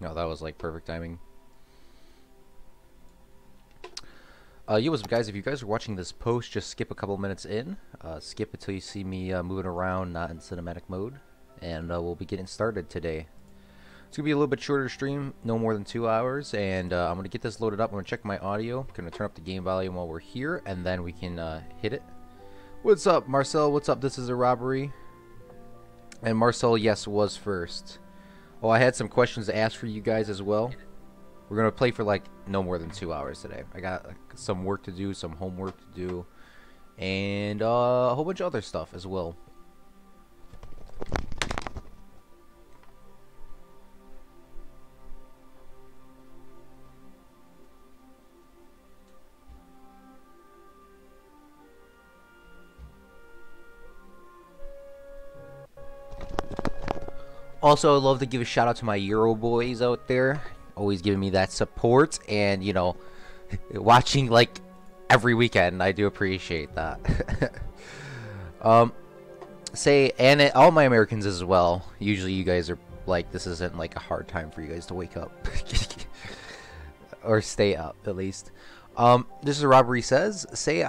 No, that was like perfect timing. Yo, what's up, guys? If you guys are watching this post, just skip a couple minutes in. Skip until you see me moving around, not in cinematic mode. And we'll be getting started today. It's going to be a little bit shorter stream, no more than 2 hours. And I'm going to get this loaded up. I'm going to check my audio. I'm going to turn up the game volume while we're here, and then we can hit it. What's up, Marcel? What's up? This is a robbery. And Marcel, yes, was first. Oh, I had some questions to ask for you guys as well. We're going to play for like no more than 2 hours today. I got some work to do, some homework to do, and a whole bunch of other stuff as well. Also, I'd love to give a shout out to my Euro boys out there. Always giving me that support and, you know, watching like every weekend. I do appreciate that. And all my Americans as well. Usually you guys are like, this isn't like a hard time for you guys to wake up. Or stay up, at least. This is Robbery Says. Say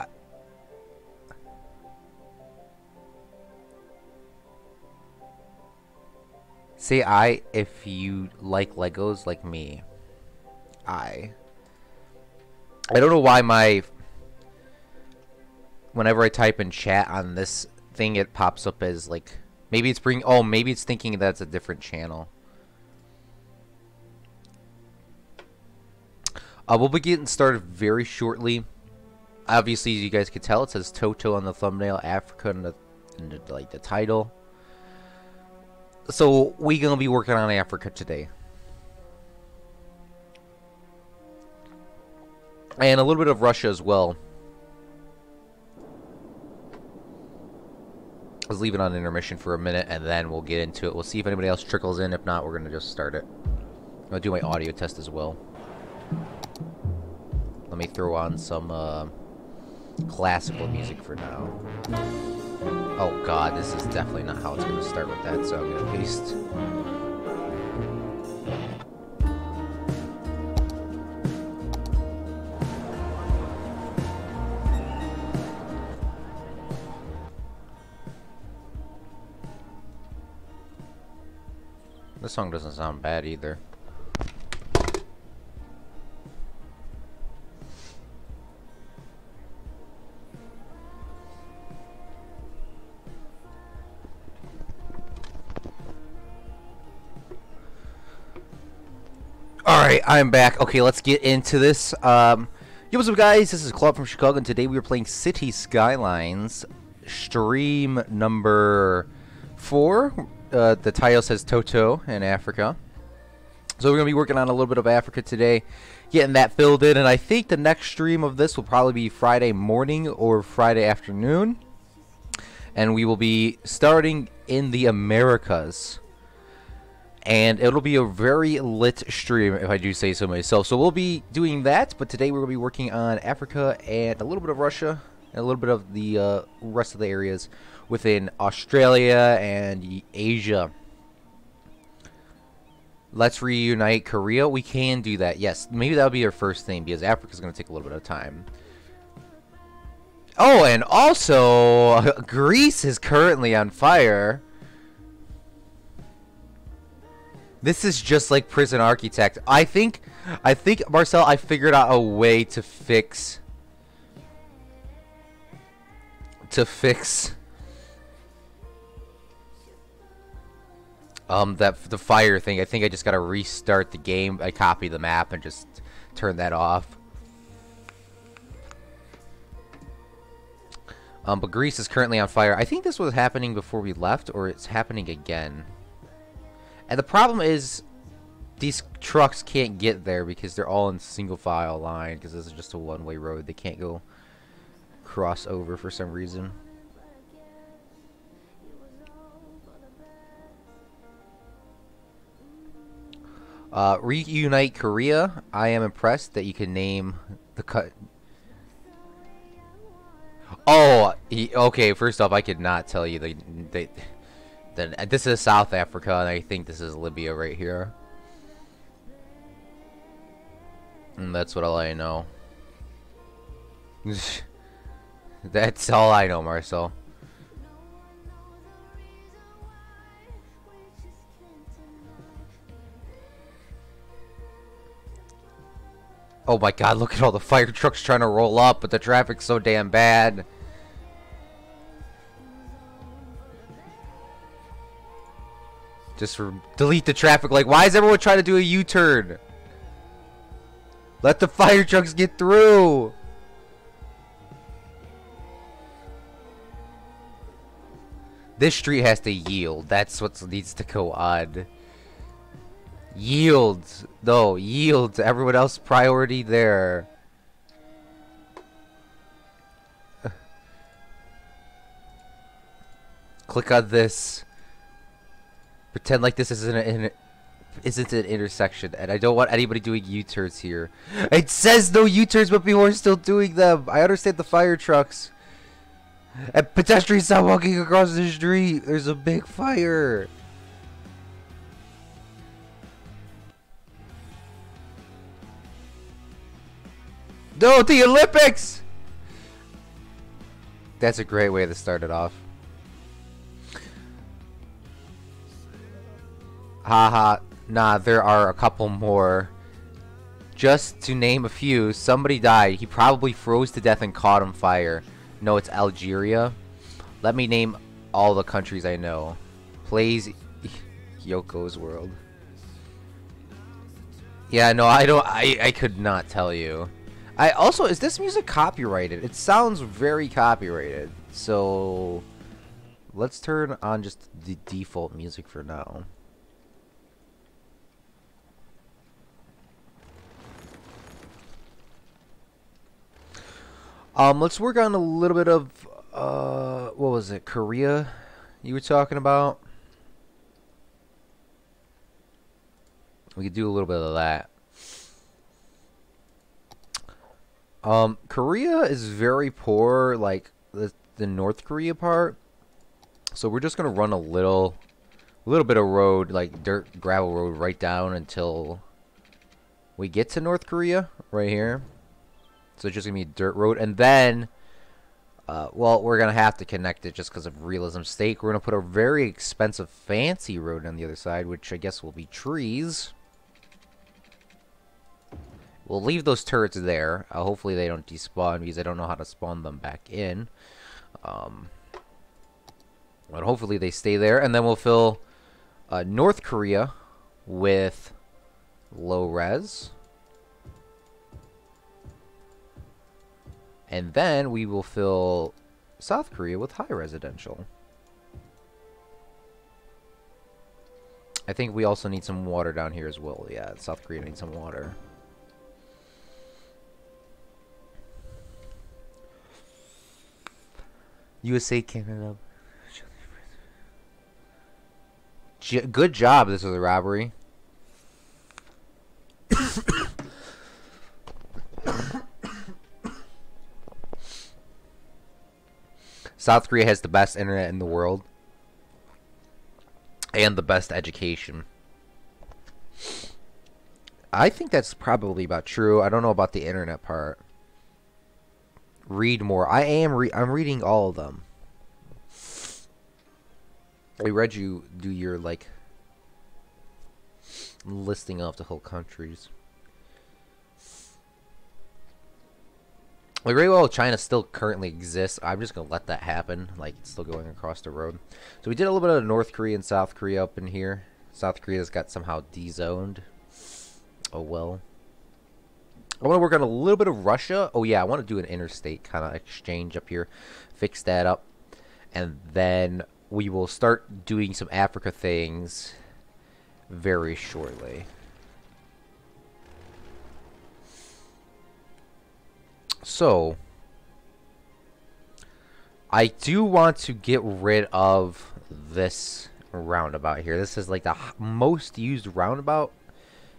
I if you like Legos like me. I don't know why whenever I type in chat on this thing, it pops up as like, maybe it's maybe it's thinking that's a different channel. We'll be getting started very shortly. Obviously, as you guys can tell, it says Toto on the thumbnail, Africa in the title. So we're gonna be working on Africa today, and a little bit of Russia as well. Let's leave it on intermission for a minute, and then we'll get into it. We'll see if anybody else trickles in. If not, we're gonna just start it. I'm gonna do my audio test as well. Let me throw on some classical music for now. Oh god, this is definitely not how it's going to start with that, so I'm going to paste. This song doesn't sound bad either. Alright, I'm back. Okay, let's get into this. Yo, what's up, guys? This is Claude from Chicago, and today we are playing City Skylines, stream number 4. The title says Toto in Africa. So we're going to be working on a little bit of Africa today, getting that filled in, and I think the next stream of this will probably be Friday morning or Friday afternoon. And we will be starting in the Americas. And it'll be a very lit stream, if I do say so myself. So we'll be doing that, but today we're going to be working on Africa and a little bit of Russia, and a little bit of the rest of the areas within Australia and Asia. Let's reunite Korea. We can do that, yes. Maybe that'll be our first thing, because Africa's going to take a little bit of time. Oh, and also, Greece is currently on fire. This is just like Prison Architect. I think, Marcel, I figured out a way to fix the fire thing. I think I just gotta restart the game. I copy the map and just turn that off. But Greece is currently on fire. I think this was happening before we left, or it's happening again. And the problem is, these trucks can't get there because they're all in single file line, because this is just a one-way road. They can't go cross over for some reason. Reunite Korea. I am impressed that you can name the cut. Oh, okay. First off, I could not tell you this is South Africa, and I think this is Libya right here. And that's what all I know. That's all I know, Marcel. Oh my god, look at all the fire trucks trying to roll up, but the traffic's so damn bad. Just delete the traffic. Like, why is everyone trying to do a U-turn? Let the fire trucks get through. This street has to yield. That's what needs to go on. Yield. No, yield. Everyone else priority there. Click on this. Pretend like this isn't an intersection, and I don't want anybody doing U-turns here. It says no U-turns, but people are still doing them. I understand the fire trucks. And pedestrians not walking across the street. There's a big fire. No, the Olympics! That's a great way to start it off. Haha, nah, there are a couple more. Just to name a few, somebody died. He probably froze to death and caught on fire. No, it's Algeria. Let me name all the countries I know. Plays Yoko's World. Yeah, no, I could not tell you. I also, is this music copyrighted? It sounds very copyrighted. So, let's turn on just the default music for now. Let's work on a little bit of, what was it, Korea you were talking about? We could do a little bit of that. Korea is very poor, like the North Korea part. So we're just gonna run a little bit of road, like dirt gravel road, right down until we get to North Korea, right here. So it's just gonna be a dirt road, and then, well, we're gonna have to connect it just because of realism sake. We're gonna put a very expensive, fancy road on the other side, which I guess will be trees. We'll leave those turrets there. Hopefully they don't despawn because I don't know how to spawn them back in. But hopefully they stay there, and then we'll fill North Korea with low res. And then we will fill South Korea with high residential. I think we also need some water down here as well. Yeah, South Korea needs some water. USA, Canada. Good job. This was a robbery. South Korea has the best internet in the world. And the best education. I think that's probably about true. I don't know about the internet part. Read more. I'm reading all of them. I read you do your, like, listing off the whole countries. Like, very well, China still currently exists. I'm just going to let that happen. Like, it's still going across the road. So we did a little bit of North Korea and South Korea up in here. South Korea's got somehow de-zoned. Oh, well. I want to work on a little bit of Russia. Oh, yeah, I want to do an interstate kind of exchange up here. Fix that up. And then we will start doing some Africa things very shortly. So, I do want to get rid of this roundabout here. This is like the most used roundabout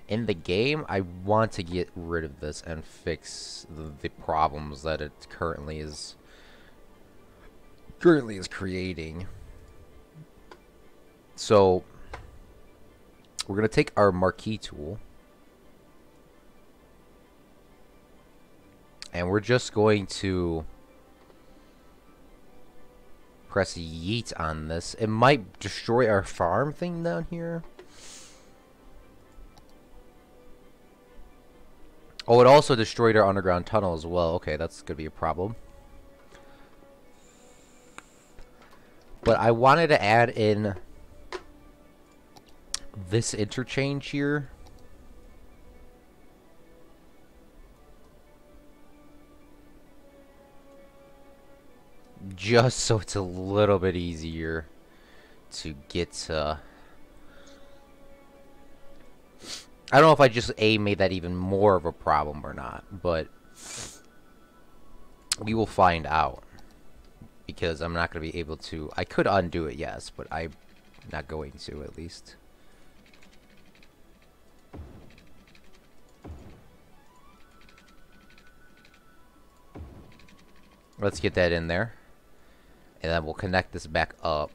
in the game. I want to get rid of this and fix the problems that it currently is creating. So, we're going to take our marquee tool. And we're just going to press yeet on this. It might destroy our farm thing down here. Oh, it also destroyed our underground tunnel as well. Okay, that's going to be a problem. But I wanted to add in this interchange here. Just so it's a little bit easier to get to... I don't know if I just made that even more of a problem or not, but we will find out. Because I'm not going to be able to... I could undo it, yes, but I'm not going to, at least. Let's get that in there. And then we'll connect this back up.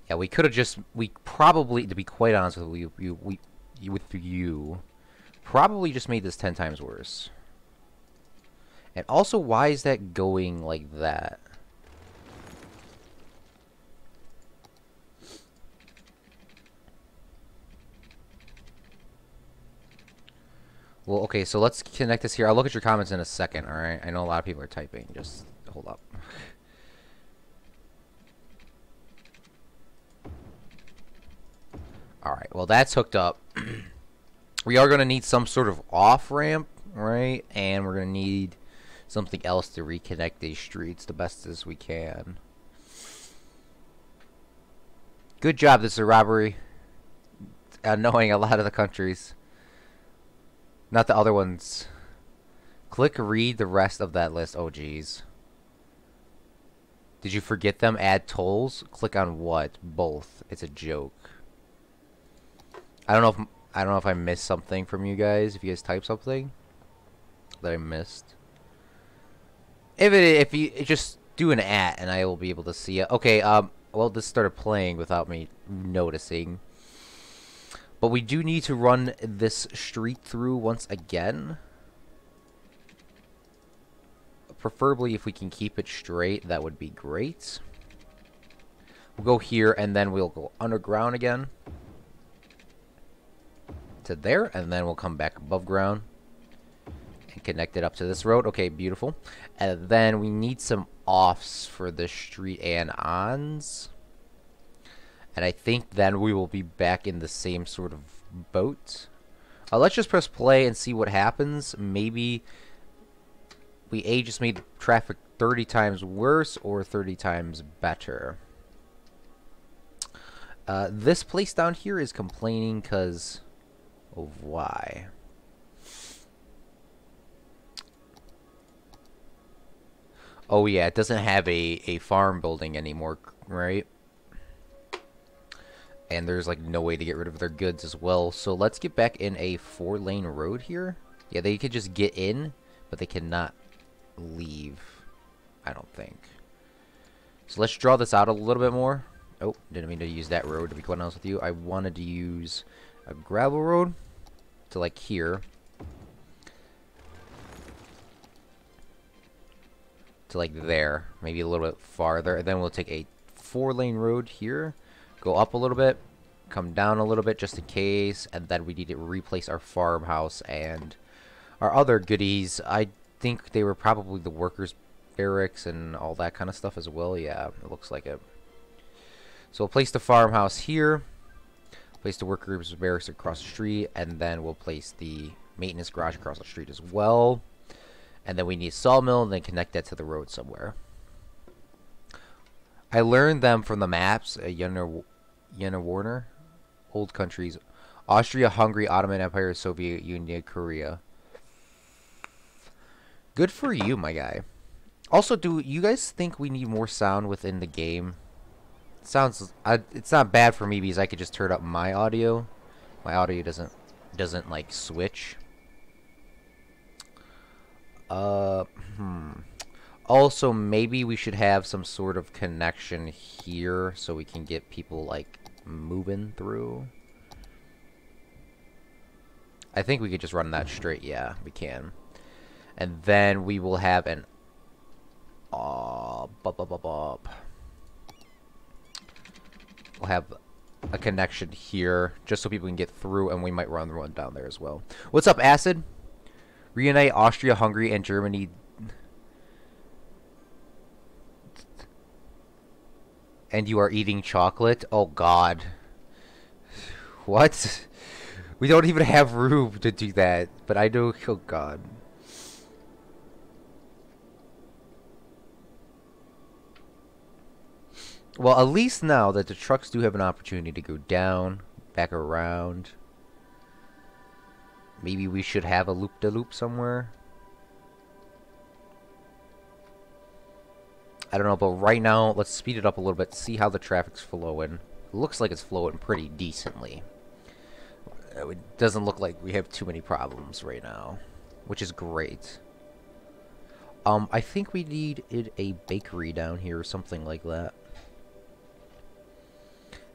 Yeah, we could have just... We probably, to be quite honest with you, probably just made this 10 times worse. And also, why is that going like that? Well, okay, so let's connect this here. I'll look at your comments in a second, alright? I know a lot of people are typing. Just hold up. Alright, well, that's hooked up. We are going to need some sort of off-ramp, right? And we're going to need something else to reconnect these streets the best as we can. Good job, this is a robbery. Knowing a lot of the countries. Not the other ones. Click read the rest of that list. Oh, geez. Did you forget them? Add tolls? Click on what? Both. It's a joke. I don't know if I missed something from you guys. If you guys type something that I missed. If you just do an @ and I will be able to see it. Okay, well, this started playing without me noticing. But we do need to run this street through once again. Preferably if we can keep it straight, that would be great. We'll go here and then we'll go underground again. To there, and then we'll come back above ground and connect it up to this road. Okay, beautiful. And then we need some offs for the street and ons. And I think then we will be back in the same sort of boat. Let's just press play and see what happens. Maybe we just made traffic 30 times worse or 30 times better. This place down here is complaining because of why. Oh yeah, it doesn't have a farm building anymore, right? And there's like no way to get rid of their goods as well. So let's get back in a 4-lane road here. Yeah, they could just get in, but they cannot leave, I don't think. So let's draw this out a little bit more. Oh, didn't mean to use that road, to be quite honest with you. I wanted to use a gravel road to like here. To like there. Maybe a little bit farther. And then we'll take a 4-lane road here. Go up a little bit. Come down a little bit just in case. And then we need to replace our farmhouse and our other goodies. I think they were probably the workers' barracks and all that kind of stuff as well. Yeah, it looks like it. So we'll place the farmhouse here. Place the workers' barracks across the street. And then we'll place the maintenance garage across the street as well. And then we need a sawmill and then connect that to the road somewhere. I learned them from the maps. Jena Warner. Old countries. Austria, Hungary, Ottoman Empire, Soviet Union, Korea. Good for you, my guy. Also, do you guys think we need more sound within the game? Sounds it's not bad for me because I could just turn up my audio. My audio doesn't like switch. Also, maybe we should have some sort of connection here so we can get people, like, moving through. I think we could just run that straight. Yeah, we can. And then we will have an... We'll have a connection here just so people can get through, and we might run one down there as well. What's up, Acid? Reunite Austria, Hungary, and Germany... And you are eating chocolate? Oh, God. What? We don't even have room to do that. But I know... Oh, God. Well, at least now that the trucks do have an opportunity to go down, back around. Maybe we should have a loop-de-loop somewhere. I don't know, but right now, let's speed it up a little bit, see how the traffic's flowing. It looks like it's flowing pretty decently. It doesn't look like we have too many problems right now, which is great. I think we needed a bakery down here or something like that.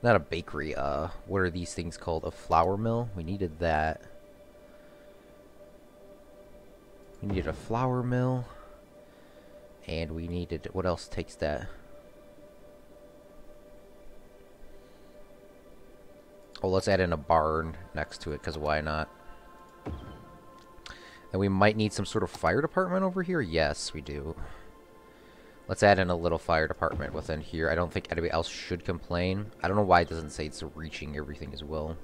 Not a bakery, what are these things called? A flour mill? We needed that. We needed a flour mill. And we needed... What else takes that? Oh, let's add in a barn next to it, because why not? And we might need some sort of fire department over here? Yes, we do. Let's add in a little fire department within here. I don't think anybody else should complain. I don't know why it doesn't say it's reaching everything as well.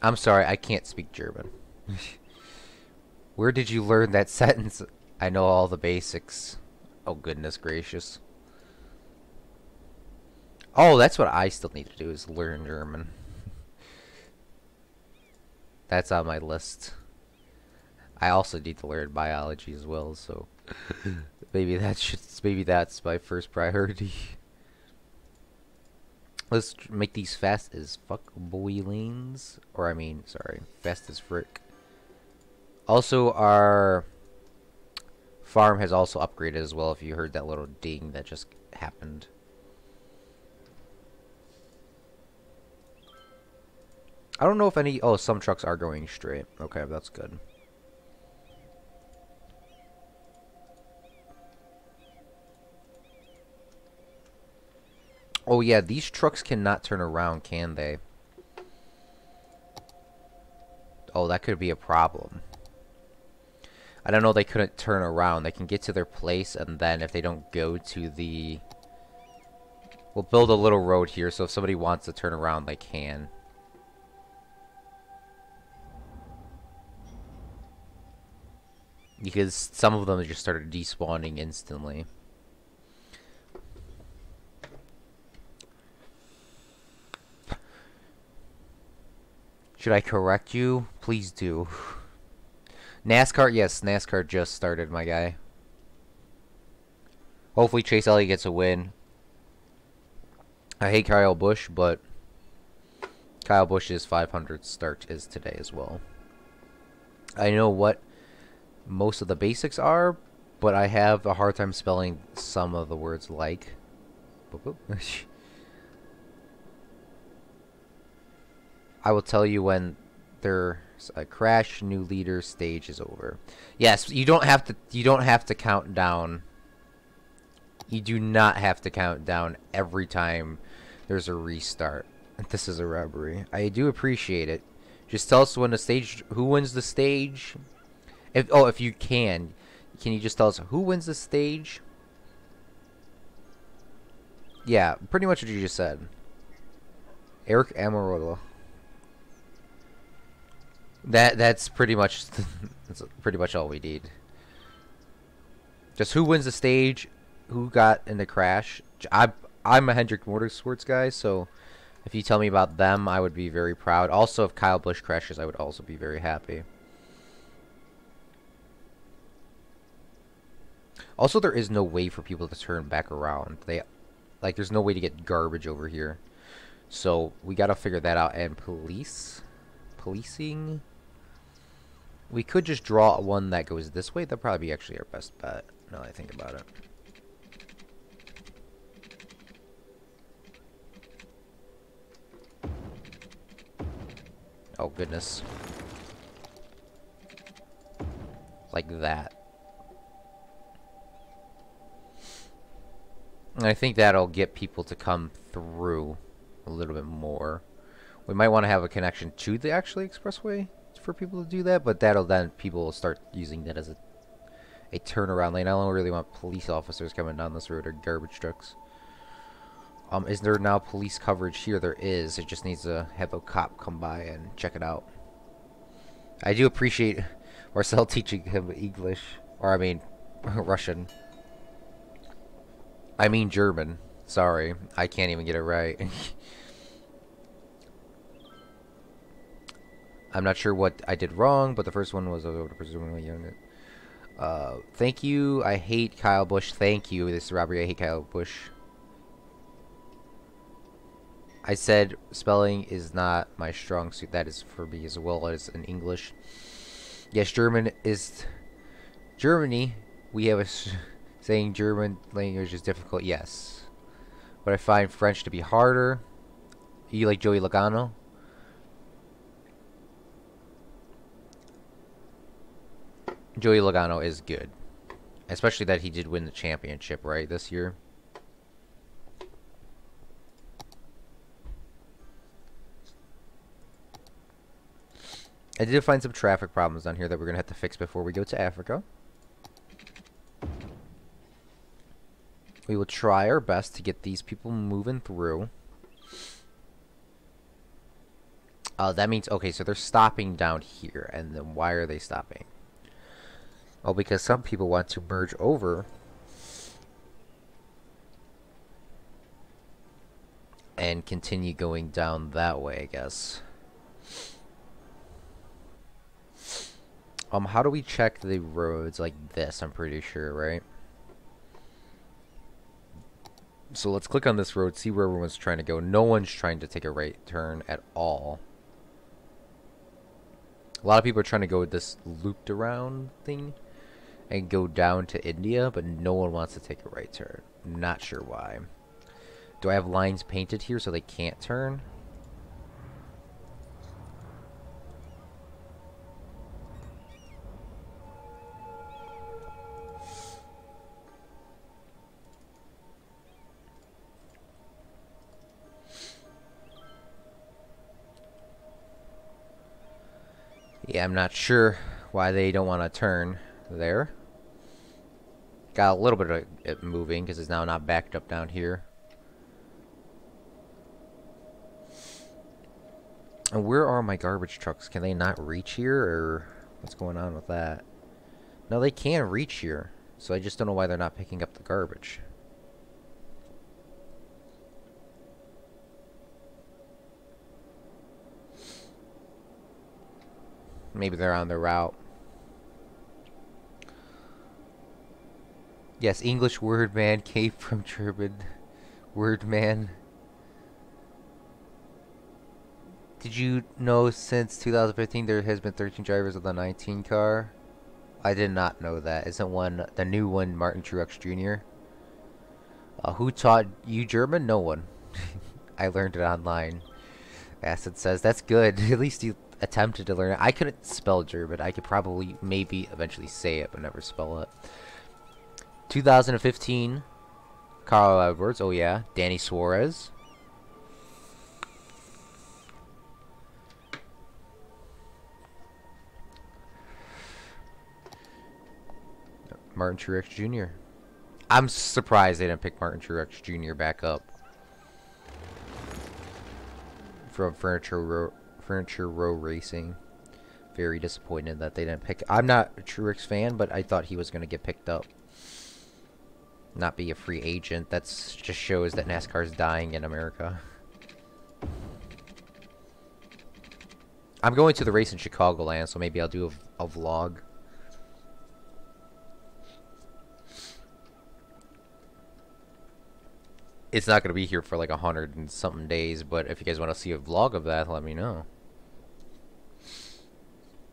I'm sorry, I can't speak German. Where did you learn that sentence? I know all the basics. Oh, goodness gracious. Oh, that's what I still need to do, is learn German. That's on my list. I also need to learn biology as well, so maybe that's my first priority. Let's make these fast as fuck boy lanes. Or I mean, sorry, fast as frick. Also, our farm has also upgraded as well, if you heard that little ding that just happened. I don't know if any... Oh, some trucks are going straight. Okay, that's good. Oh, yeah, these trucks cannot turn around, can they? Oh, that could be a problem. I don't know, they couldn't turn around. They can get to their place, and then if they don't go to the... We'll build a little road here, so if somebody wants to turn around, they can. Because some of them just started despawning instantly. Should I correct you? Please do. NASCAR, yes, NASCAR just started, my guy. Hopefully Chase Elliott gets a win. I hate Kyle Busch, but Kyle Busch's 500 start is today as well. I know what most of the basics are, but I have a hard time spelling some of the words like. I will tell you when there's a crash, new leader, stage is over. Yes, you don't have to count down. You do not have to count down every time there's a restart. This is a robbery. I do appreciate it. Just tell us when the stage, who wins the stage. If you can you just tell us who wins the stage? Yeah, pretty much what you just said. Eric Amarola. That's pretty much that's pretty much all we need. Just who wins the stage, who got in the crash. I'm a Hendrick Motorsports guy, so if you tell me about them, I would be very proud. Also, if Kyle Busch crashes, I would also be very happy. Also, there is no way for people to turn back around. There's no way to get garbage over here. So we gotta figure that out. And policing. We could just draw one that goes this way. That'd probably be actually our best bet, now that I think about it. Oh, goodness. Like that. And I think that'll get people to come through a little bit more. We might want to have a connection to the actually expressway for people to do that, but that'll then people will start using that as a turnaround lane. I don't really want police officers coming down this road or garbage trucks. Is there now police coverage here? There is. It just needs to have a cop come by and check it out. I do appreciate Marcel teaching him English, or I mean Russian. I mean German. Sorry, I can't even get it right. I'm not sure what I did wrong, but the first one was presumably young. Thank you. I hate Kyle Busch. Thank you. This is Robert. I hate Kyle Busch. I said spelling is not my strong suit. That is for me as well as in English. Yes, German is Germany. We have a saying German language is difficult. Yes, but I find French to be harder. You like Joey Logano? Joey Logano is good, especially that he did win the championship right this year. I did find some traffic problems down here that we're going to have to fix before we go to Africa. We will try our best to get these people moving through. That means, okay, so they're stopping down here. And then why are they stopping? Oh, because some people want to merge over and continue going down that way, I guess. How do we check the roads like this? I'm pretty sure, right? So let's click on this road, see where everyone's trying to go. No one's trying to take a right turn at all. A lot of people are trying to go with this looped around thing and go down to India, but no one wants to take a right turn. I'm not sure why. Do I have lines painted here so they can't turn? Yeah, I'm not sure why they don't want to turn there. Got a little bit of it moving because it's now not backed up down here. And where are my garbage trucks? Can they not reach here, or what's going on with that? No, they can reach here. So I just don't know why they're not picking up the garbage. Maybe they're on their route. Yes, English word man, cape from German word man. Did you know since 2015 there has been 13 drivers of the 19 car? I did not know that. Isn't one the new one Martin Truex Jr.? Who taught you German? No one. I learned it online. Acid says that's good. At least you attempted to learn it. I couldn't spell German. I could probably maybe eventually say it but never spell it. 2015 Carl Edwards. Oh yeah. Danny Suarez. Martin Truex Jr. I'm surprised they didn't pick Martin Truex Jr. back up from Furniture Row Racing. Very disappointed that they didn't pick. I'm not a Truex fan, but I thought he was going to get picked up. Not be a free agent. That just shows that NASCAR is dying in America. I'm going to the race in Chicagoland, so maybe I'll do a vlog. It's not going to be here for like 100 and something days, but if you guys want to see a vlog of that, let me know.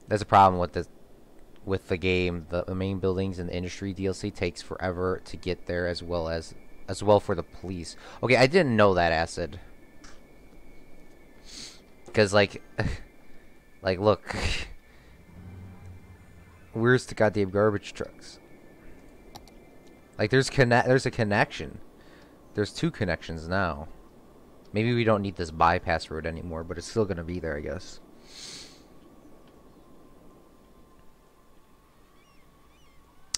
That's a problem with with the game, the main buildings and the industry DLC takes forever to get there, as well for the police. Okay, I didn't know that, Acid. Because like, like look, where's the goddamn garbage trucks? Like there's a connection. There's two connections now. Maybe we don't need this bypass road anymore, but it's still gonna be there, I guess.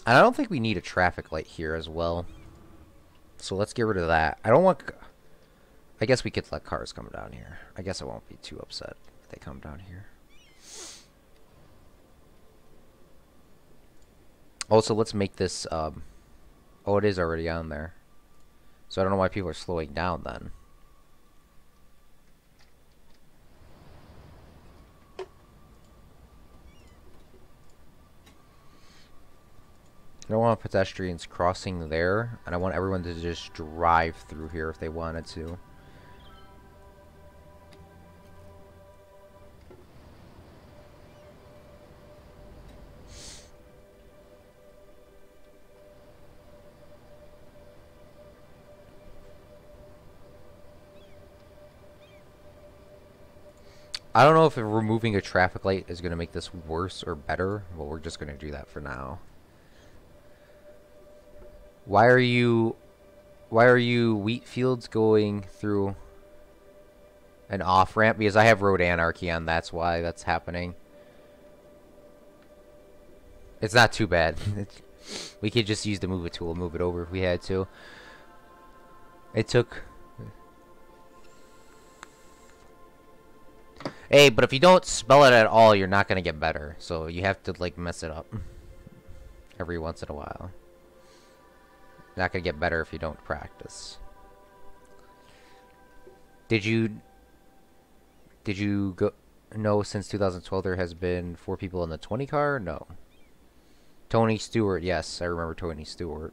And I don't think we need a traffic light here as well. So let's get rid of that. I don't want... I guess we could let cars come down here. I guess I won't be too upset if they come down here. Also, let's make this... oh, it is already on there. So I don't know why people are slowing down then. I don't want pedestrians crossing there, and I want everyone to just drive through here if they wanted to. I don't know if removing a traffic light is going to make this worse or better. Well, we're just going to do that for now. Why are you wheat fields going through an off-ramp? Because I have road anarchy on, that's why that's happening. It's not too bad. We could just use the move it tool, move it over if we had to. It took... Hey, but if you don't spell it at all, you're not gonna get better. So you have to, like, mess it up every once in a while. Not gonna get better if you don't practice. Did you go know since 2012 there has been 4 people in the 20 car? No. Tony Stewart, yes, I remember Tony Stewart.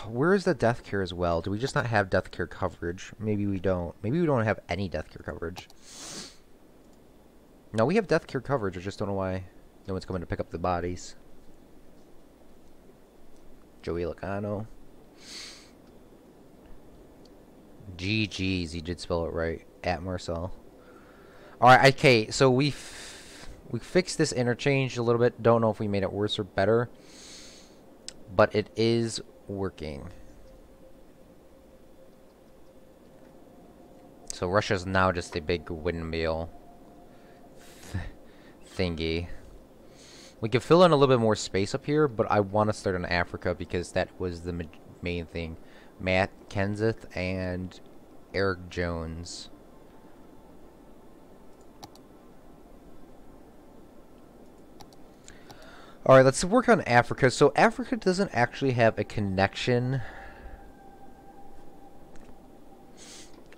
Where is the death care as well? Do we just not have death care coverage? Maybe we don't. Maybe we don't have any death care coverage. No, we have death care coverage. I just don't know why no one's coming to pick up the bodies. Joey Locano. GG's, he did spell it right. At Marcel. Alright, okay, so we fixed this interchange a little bit. Don't know if we made it worse or better. But it is working. So Russia's now just a big windmill thingy. We can fill in a little bit more space up here, but I want to start in Africa because that was the main thing. Matt Kenseth and Eric Jones. Alright, let's work on Africa. So Africa doesn't actually have a connection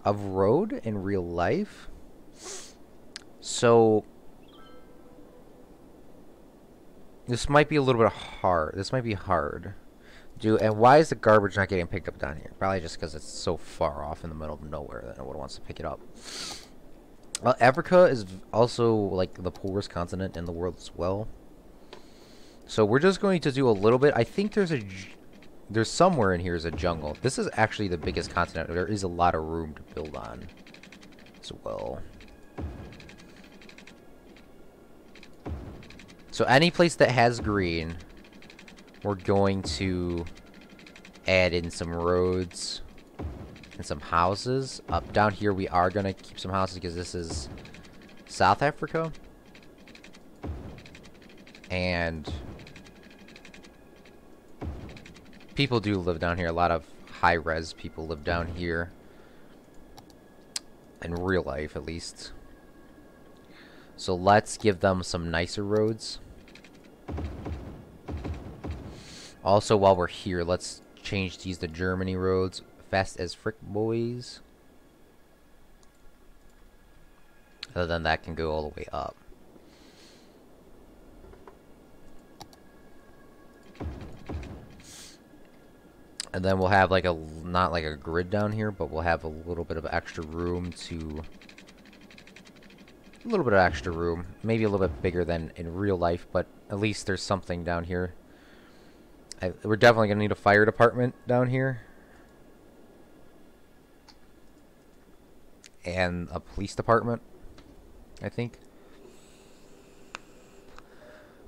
of road in real life. So this might be a little bit hard. This might be hard. And why is the garbage not getting picked up down here? Probably just because it's so far off in the middle of nowhere that no one wants to pick it up. Well, Africa is also like the poorest continent in the world as well. So we're just going to do a little bit. I think there's somewhere in here is a jungle. This is actually the biggest continent. There is a lot of room to build on as well. So any place that has green, we're going to add in some roads and some houses. Up down here we are going to keep some houses because this is South Africa. And people do live down here. A lot of high-res people live down here. In real life, at least. So let's give them some nicer roads. Also, while we're here, let's change these to Germany roads. Fast as frick, boys. Other than that, can go all the way up. And then we'll have like a, not like a grid down here, but we'll have a little bit of extra room to A little bit of extra room. Maybe a little bit bigger than in real life, but at least there's something down here. We're definitely going to need a fire department down here. And a police department, I think.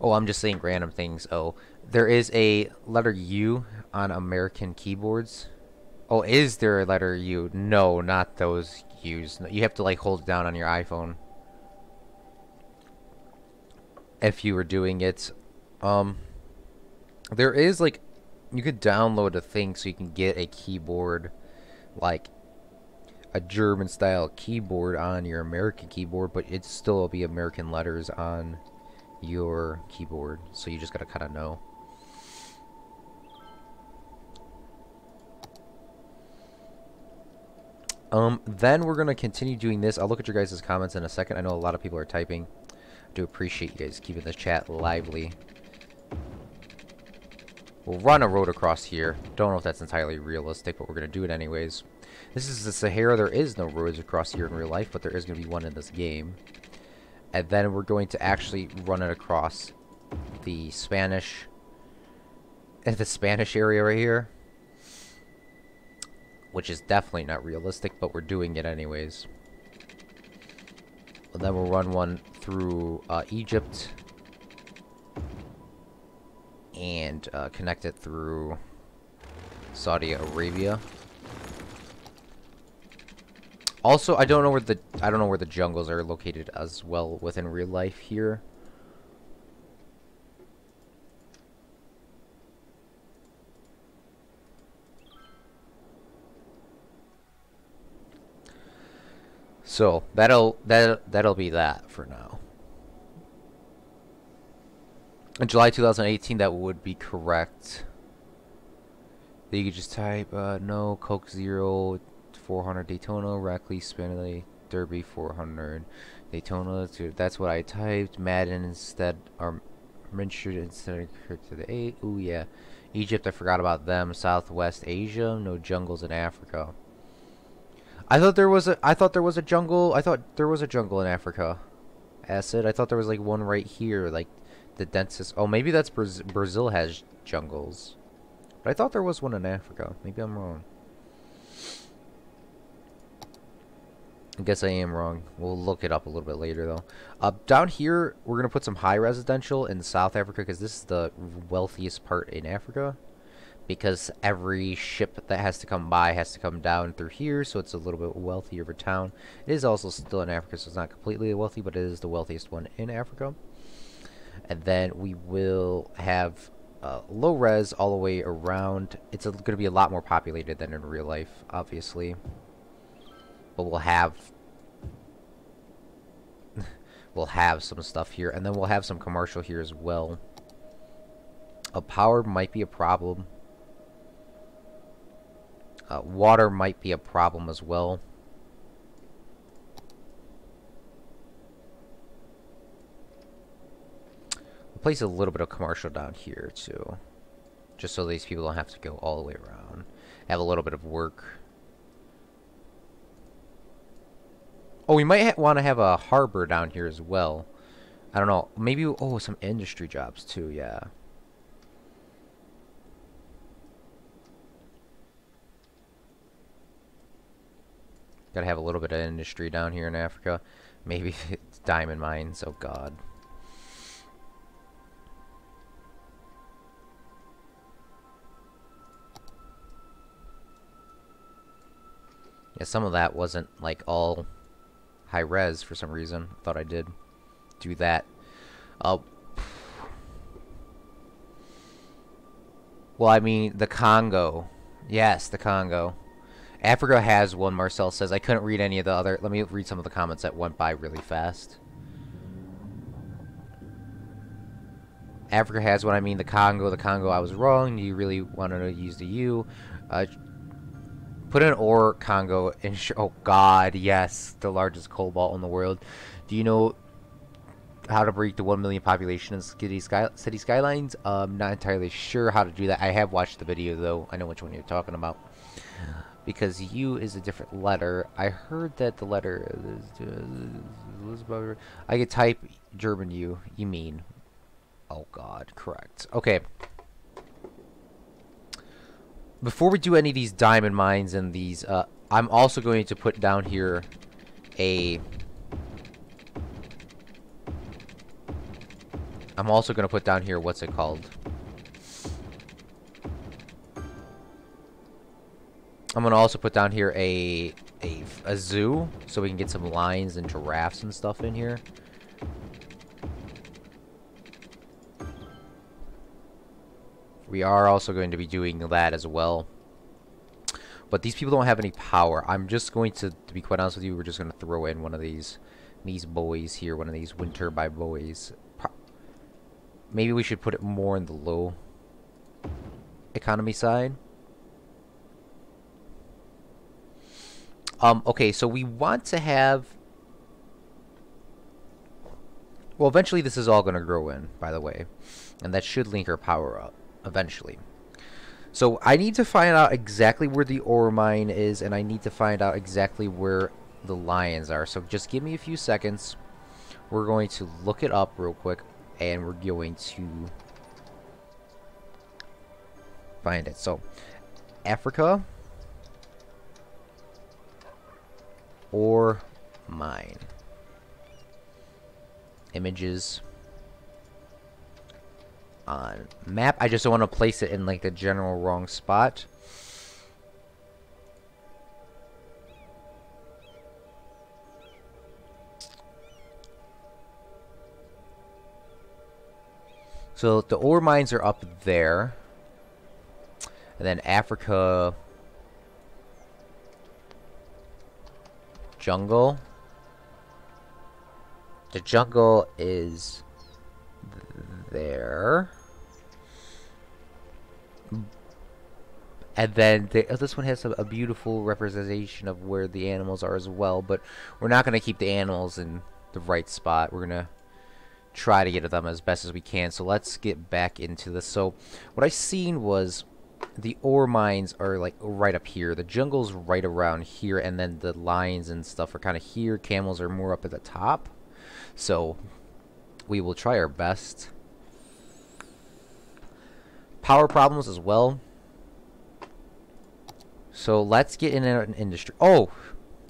Oh, I'm just saying random things. Oh, there is a letter U on American keyboards. Oh, is there a letter U? No, not those U's. You have to like hold it down on your iPhone if you were doing it. There is like, you could download a thing so you can get a keyboard, like a German style keyboard on your American keyboard, but it still will be American letters on your keyboard, so you just gotta kind of know. Then we're gonna continue doing this. I'll look at your guys' comments in a second. I know a lot of people are typing. I do appreciate you guys keeping the chat lively. We'll run a road across here. Don't know if that's entirely realistic, but we're gonna do it anyways. This is the Sahara. There is no roads across here in real life, but there is gonna be one in this game. And then we're going to actually run it across the Spanish area right here, which is definitely not realistic, but we're doing it anyways. And then we'll run one through Egypt and connect it through Saudi Arabia. Also, I don't know where the jungles are located as well within real life here. So that'll be that for now. In July 2018, that would be correct. Then you could just type no Coke Zero 400 Daytona, Rackley Spinelli Derby 400 Daytona. That's what I typed. Madden instead, or Minshard instead of to the 8. Ooh yeah, Egypt. I forgot about them. Southwest Asia. No jungles in Africa. I thought there was a jungle. I thought there was a jungle in Africa. Acid. I thought there was like one right here, like the densest. Oh, maybe that's Brazil has jungles. But I thought there was one in Africa. Maybe I'm wrong. I guess I am wrong. We'll look it up a little bit later, though. Down here, we're going to put some high residential in South Africa, because this is the wealthiest part in Africa. Because every ship that has to come by has to come down through here, so it's a little bit wealthier of a town. It is also still in Africa, so it's not completely wealthy, but it is the wealthiest one in Africa. And then we will have low res all the way around. It's going to be a lot more populated than in real life, obviously. But we'll have some stuff here, and then we'll have some commercial here as well. Power might be a problem. Water might be a problem as well. We'll place a little bit of commercial down here too, just so these people don't have to go all the way around. Have a little bit of work. Oh, we might want to have a harbor down here as well. I don't know. Maybe, oh, some industry jobs too, yeah. Gotta have a little bit of industry down here in Africa. Maybe it's diamond mines, oh god. Yeah, some of that wasn't like all high res for some reason. Thought I did do that. Well, I mean, the Congo. Yes, the Congo. Africa has one, Marcel says. I couldn't read any of the other. Let me read some of the comments that went by really fast. Africa has one. I mean, the Congo. The Congo, I was wrong. You really wanted to use the U. Put an or Congo in. Oh God, yes, the largest cobalt in the world. Do you know how to break the 1 million population in City Skylines? Not entirely sure how to do that. I have watched the video though. I know which one you're talking about. because U is a different letter. I heard that the letter I could type German U. You mean? Oh God, correct. Okay. Before we do any of these diamond mines and these, I'm also going to put down here a. I'm also going to put down here, what's it called? I'm going to also put down here a zoo, so we can get some lions and giraffes and stuff in here. We are also going to be doing that as well. But these people don't have any power. I'm just going to be quite honest with you, we're just going to throw in one of these boys here, one of these wind turbine boys. Maybe we should put it more in the low economy side. Okay, so we want to have... Well, eventually this is all going to grow in, by the way. And that should link our power up, eventually. So I need to find out exactly where the ore mine is, and I need to find out exactly where the lions are. So just give me a few seconds. We're going to look it up real quick, and we're going to find it. So, Africa... ore mine. Images on map. I just don't want to place it in like the general wrong spot. So the ore mines are up there. And then Africa jungle. The jungle is there. And then this one has a beautiful representation of where the animals are as well, but we're not going to keep the animals in the right spot. We're going to try to get to them as best as we can. So let's get back into this. So what I seen was the ore mines are like right up here. The jungle's right around here, and then the lions and stuff are kind of here. Camels are more up at the top. So we will try our best. Power problems as well. So let's get in an industry. Oh,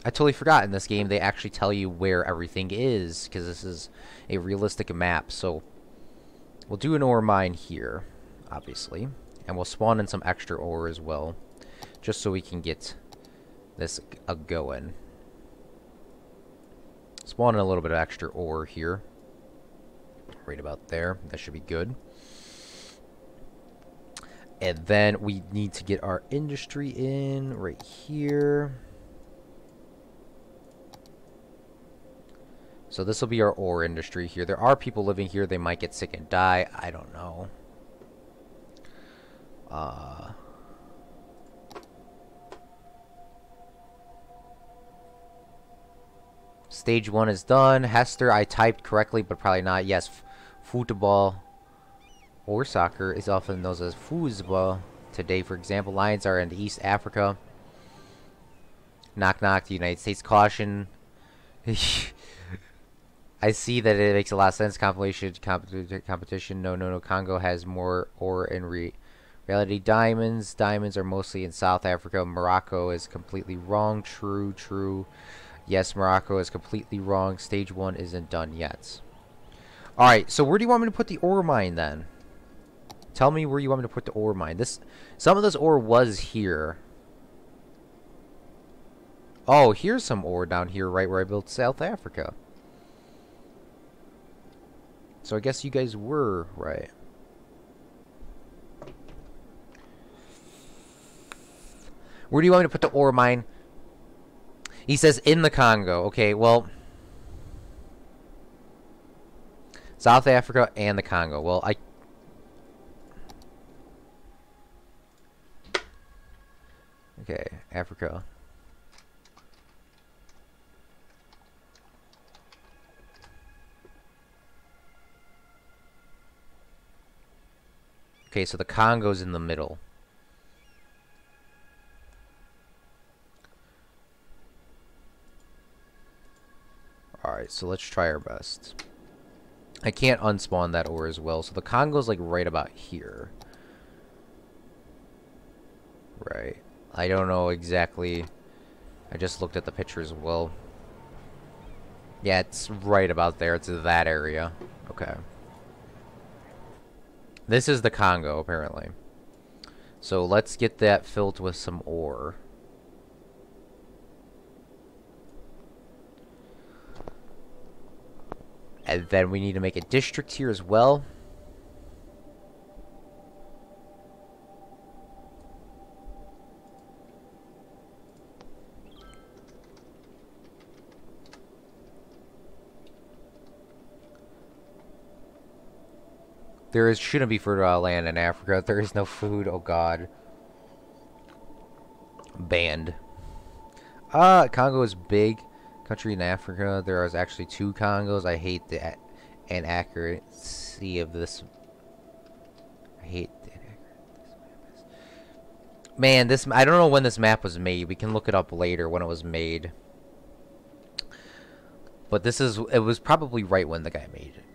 I totally forgot, in this game they actually tell you where everything is, because this is a realistic map. So we'll do an ore mine here, obviously. And we'll spawn in some extra ore as well, just so we can get this going. Spawn in a little bit of extra ore here. Right about there. That should be good. And then we need to get our industry in right here. So this will be our ore industry here. There are people living here. They might get sick and die. I don't know. Stage 1 is done. Hester, I typed correctly, but probably not. Yes, football or soccer is often known as foosball. Today, for example, lions are in East Africa. Knock knock, the United States. Caution. I see that it makes a lot of sense. Competition. No. Congo has more ore in reality. Diamonds are mostly in South Africa. Morocco is completely wrong. True. Yes, Morocco is completely wrong. Stage 1 isn't done yet. Alright, so where do you want me to put the ore mine then? Tell me where you want me to put the ore mine. Some of this ore was here. Oh, here's some ore down here right where I built South Africa. So I guess you guys were right. Where do you want me to put the ore mine? He says in the Congo. Okay, well, South Africa and the Congo. Well, okay, Africa. Okay, so the Congo's in the middle. so let's try our best. I can't unspawn that ore as well, so the Congo's like right about here. Right. I don't know exactly. I just looked at the picture as well. Yeah, it's right about there. It's that area. Okay. This is the Congo, apparently. So let's get that filled with some ore. And then we need to make a district here as well. Shouldn't be fertile land in Africa. There is no food. Oh god. Banned. Congo is big country in Africa. There is actually 2 Congos. I hate the inaccuracy of this. I hate the inaccuracy. Man, this I don't know when this map was made. We can look it up later when it was made. But it was probably right when the guy made it.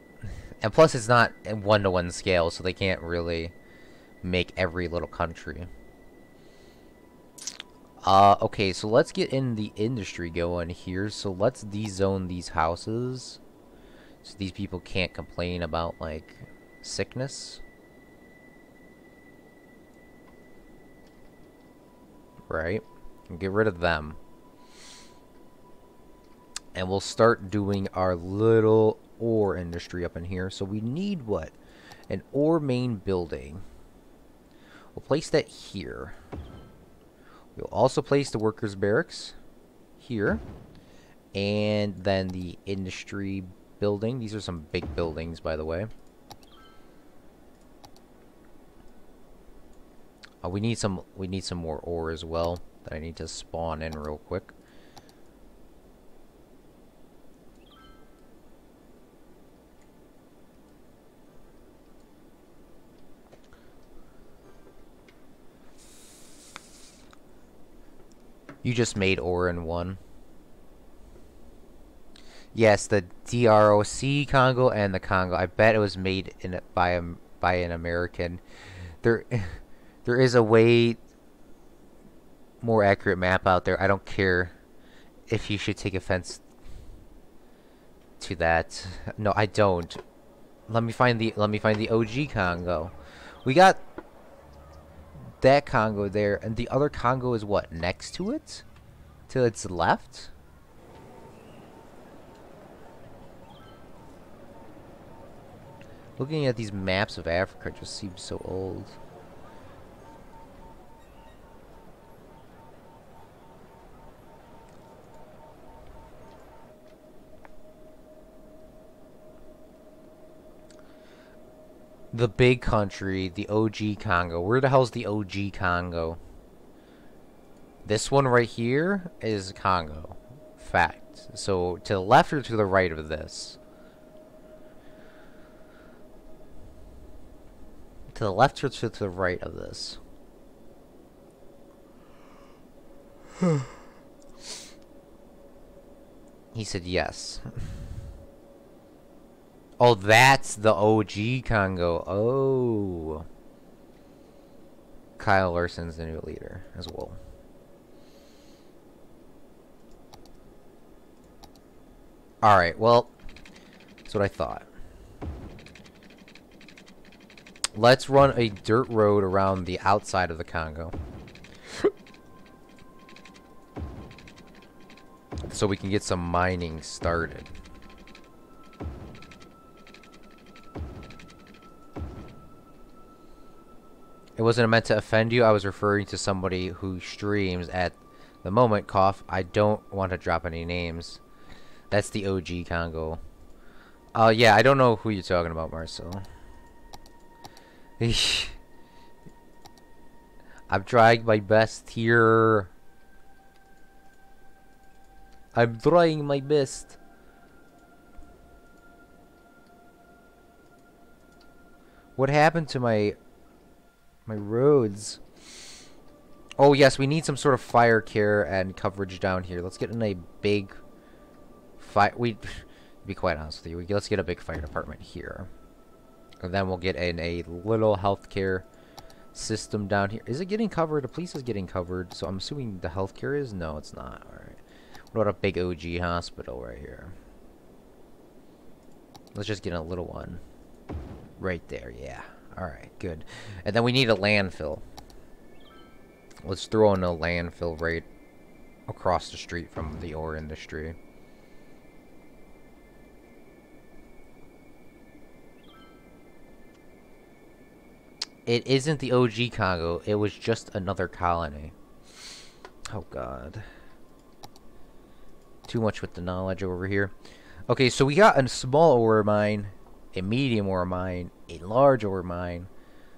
And plus, it's not in 1-to-1 scale, so they can't really make every little country. Okay, so let's get in the industry going here. So let's dezone these houses, so these people can't complain about, like, sickness. Right? And get rid of them. And we'll start doing our little ore industry up in here. So we need what? An ore main building. We'll place that here. We'll also place the workers' barracks here. And then the industry building. These are some big buildings, by the way. We need some more ore as well that I need to spawn in real quick. You just made ore in one. Yes, the DROC Congo and the Congo. I bet it was made by an American. There is a way more accurate map out there. I don't care if you should take offense to that. No, I don't. Let me find the OG Congo. We got that Congo there, and the other Congo is what, next to it? To its left? Looking at these maps of Africa just seems so old. The big country, the OG Congo. Where the hell's the OG Congo? This one right here is Congo. Fact. So, to the left or to the right of this? To the left or to the right of this? He said yes. Oh, that's the OG Congo. Oh. Kyle Larson's the new leader as well. Alright, well, that's what I thought. Let's run a dirt road around the outside of the Congo. So we can get some mining started. It wasn't meant to offend you. I was referring to somebody who streams at the moment. Cough. I don't want to drop any names. That's the OG Congo. Yeah, I don't know who you're talking about, Marcel. I'm trying my best here. I'm trying my best. What happened to my roads? Oh yes, we need some sort of fire care and coverage down here. Let's get in a big fire. be quite honest with you. Let's get a big fire department here. And then we'll get in a little healthcare system down here. Is it getting covered? The police is getting covered, so I'm assuming the healthcare is? No, it's not. Alright. What about a big OG hospital right here? Let's just get a little one. Right there, yeah. Alright, good. And then we need a landfill. Let's throw in a landfill right across the street from the ore industry. It isn't the OG Congo. It was just another colony. Oh, God. Too much with the knowledge over here. Okay, so we got a small ore mine, a medium ore mine, a large ore mine,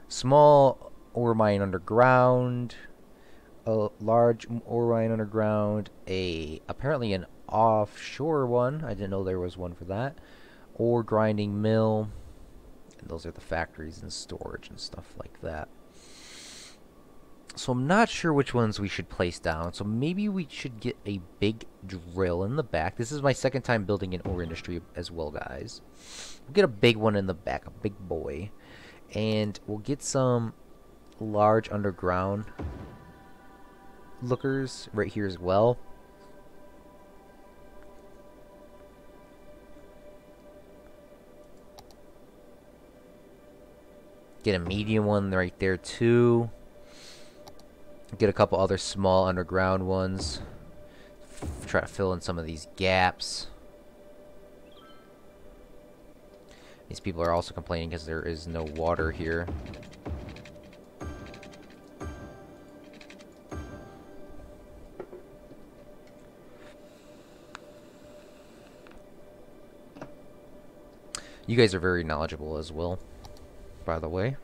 small ore mine underground, a large ore mine underground, apparently an offshore one. I didn't know there was one for that. Ore grinding mill. And those are the factories and storage and stuff like that. So I'm not sure which ones we should place down. So maybe we should get a big drill in the back. This is my second time building an ore industry as well, guys. We'll get a big one in the back, a big boy. And we'll get some large underground lookers right here as well. Get a medium one right there too. Get a couple other small underground ones. Try to fill in some of these gaps. These people are also complaining because there is no water here. You guys are very knowledgeable as well, by the way.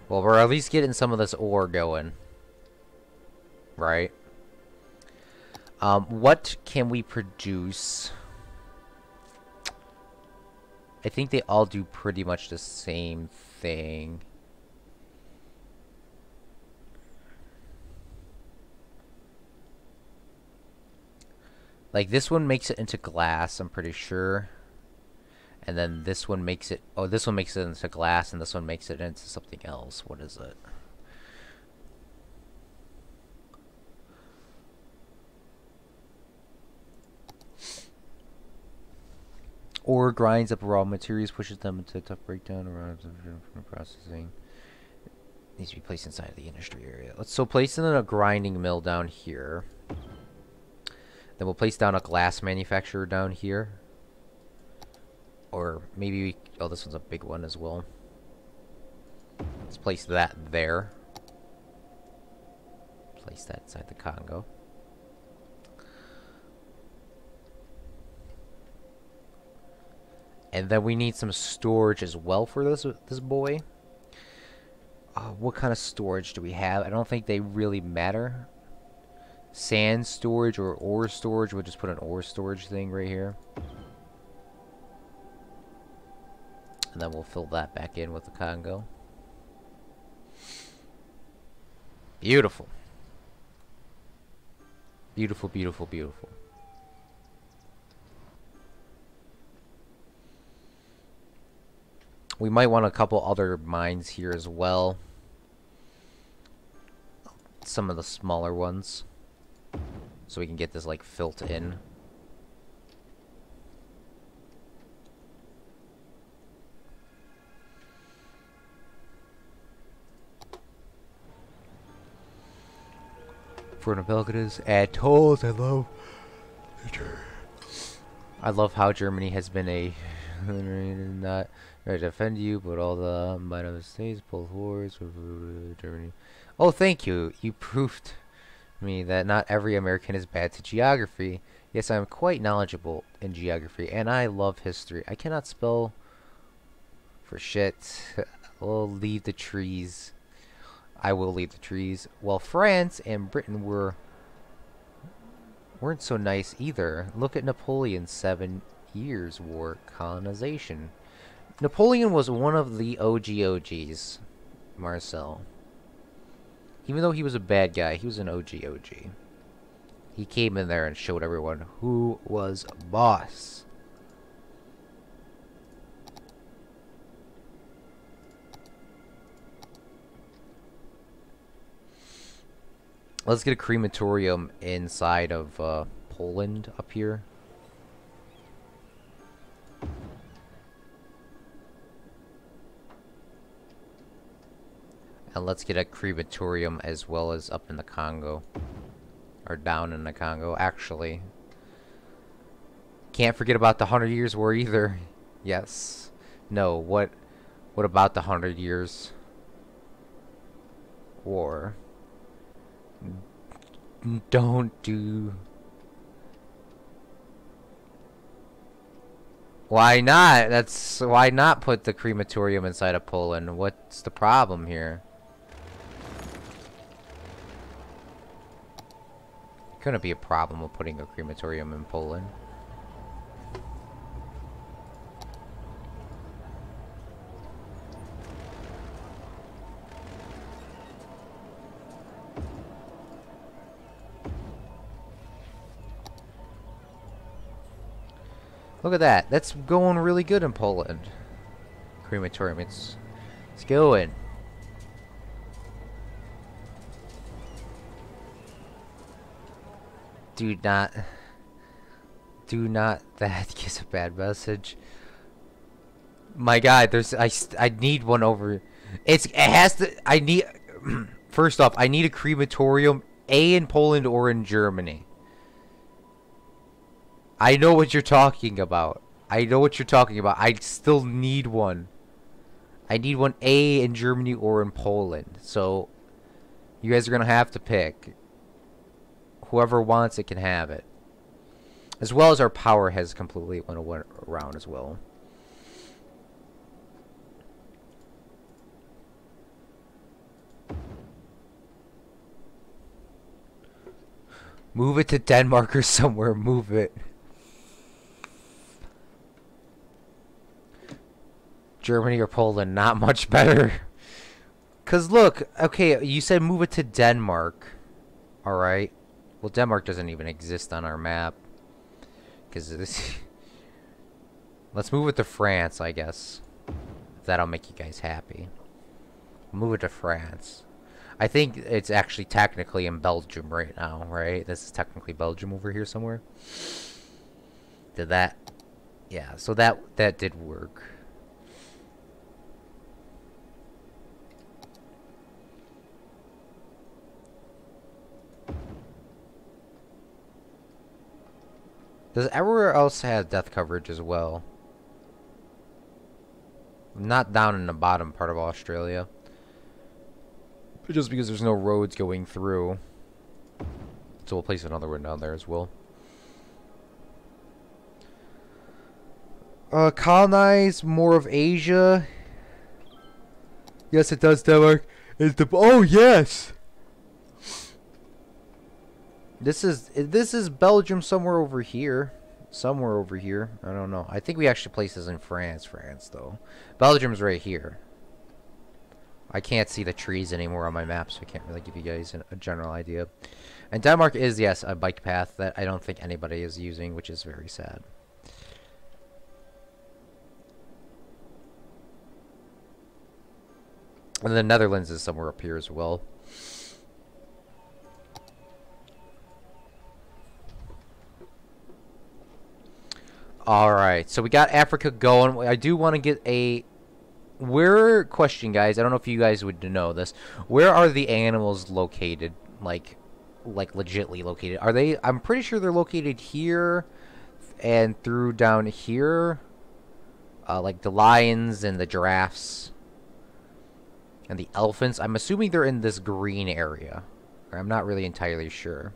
Well, we're at least getting some of this ore going. Right? What can we produce? I think they all do pretty much the same thing. Like, this one makes it into glass, I'm pretty sure. And then this one makes it... Oh, this one makes it into glass, and this one makes it into something else. What is it? Ore grinds up raw materials, pushes them into tough breakdown around from processing. Needs to be placed inside the industry area. So place it in a grinding mill down here. Then we'll place down a glass manufacturer down here. Or maybe we... Oh, this one's a big one as well. Let's place that there. Place that inside the Congo. And then we need some storage as well for this boy. What kind of storage do we have? I don't think they really matter. Sand storage or ore storage. We'll just put an ore storage thing right here. And then we'll fill that back in with the Congo. Beautiful. Beautiful, beautiful, beautiful. We might want a couple other mines here as well. Some of the smaller ones. So we can get this, like, filled in. For Nobelgadas, add tolls. I love how Germany has been a not to defend you, but all the minor states pull wars for Germany. Oh, thank you. You proved me that not every American is bad to geography. Yes, I am quite knowledgeable in geography, and I love history. I cannot spell for shit. We'll leave the trees. I will leave the trees. Well, France and Britain weren't so nice either. Look at Napoleon's 7 Years' War colonization. Napoleon was one of the OGs, Marcel. Even though he was a bad guy, he was an OG. He came in there and showed everyone who was boss. Let's get a crematorium inside of Poland up here. And let's get a crematorium as well as up in the Congo. Or down in the Congo, actually. Can't forget about the 100 Years' War either. Yes. No, what about the 100 Years' War? Don't do... Why not? Why not put the crematorium inside of Poland? What's the problem here? Couldn't be a problem with putting a crematorium in Poland. Look at that. That's going really good in Poland. Crematorium. It's going. Do not. That gives a bad message. My God, I need one over. It has to. I need. First off, I need a crematorium in Poland or in Germany. I know what you're talking about. I still need one. I need one in Germany or in Poland. So, you guys are going to have to pick. Whoever wants it can have it. As well as our power has completely went around as well. Move it to Denmark or somewhere. Move it. Germany or Poland, not much better. Cause look, okay, you said move it to Denmark. Alright. Well, Denmark doesn't even exist on our map. Cause this let's move it to France, I guess. That'll make you guys happy. Move it to France. I think it's actually technically in Belgium right now, right? This is technically Belgium over here somewhere. Did that? Yeah, so that did work. Does everywhere else have death coverage as well? Not down in the bottom part of Australia. But just because there's no roads going through. So we'll place another one down there as well. Colonize more of Asia. Yes, it does, Denmark. Oh, yes! This is Belgium somewhere over here. Somewhere over here. I don't know. I think we actually place this in France. France, though. Belgium's right here. I can't see the trees anymore on my map, so I can't really give you guys a general idea. And Denmark is, yes, a bike path that I don't think anybody is using, which is very sad. And the Netherlands is somewhere up here as well. Alright, so we got Africa going. I do want to get a... question, guys. I don't know if you guys would know this. Where are the animals located? Like legitly located. Are they... I'm pretty sure they're located here and through down here. Like the lions and the giraffes. And the elephants. I'm assuming they're in this green area. I'm not really entirely sure.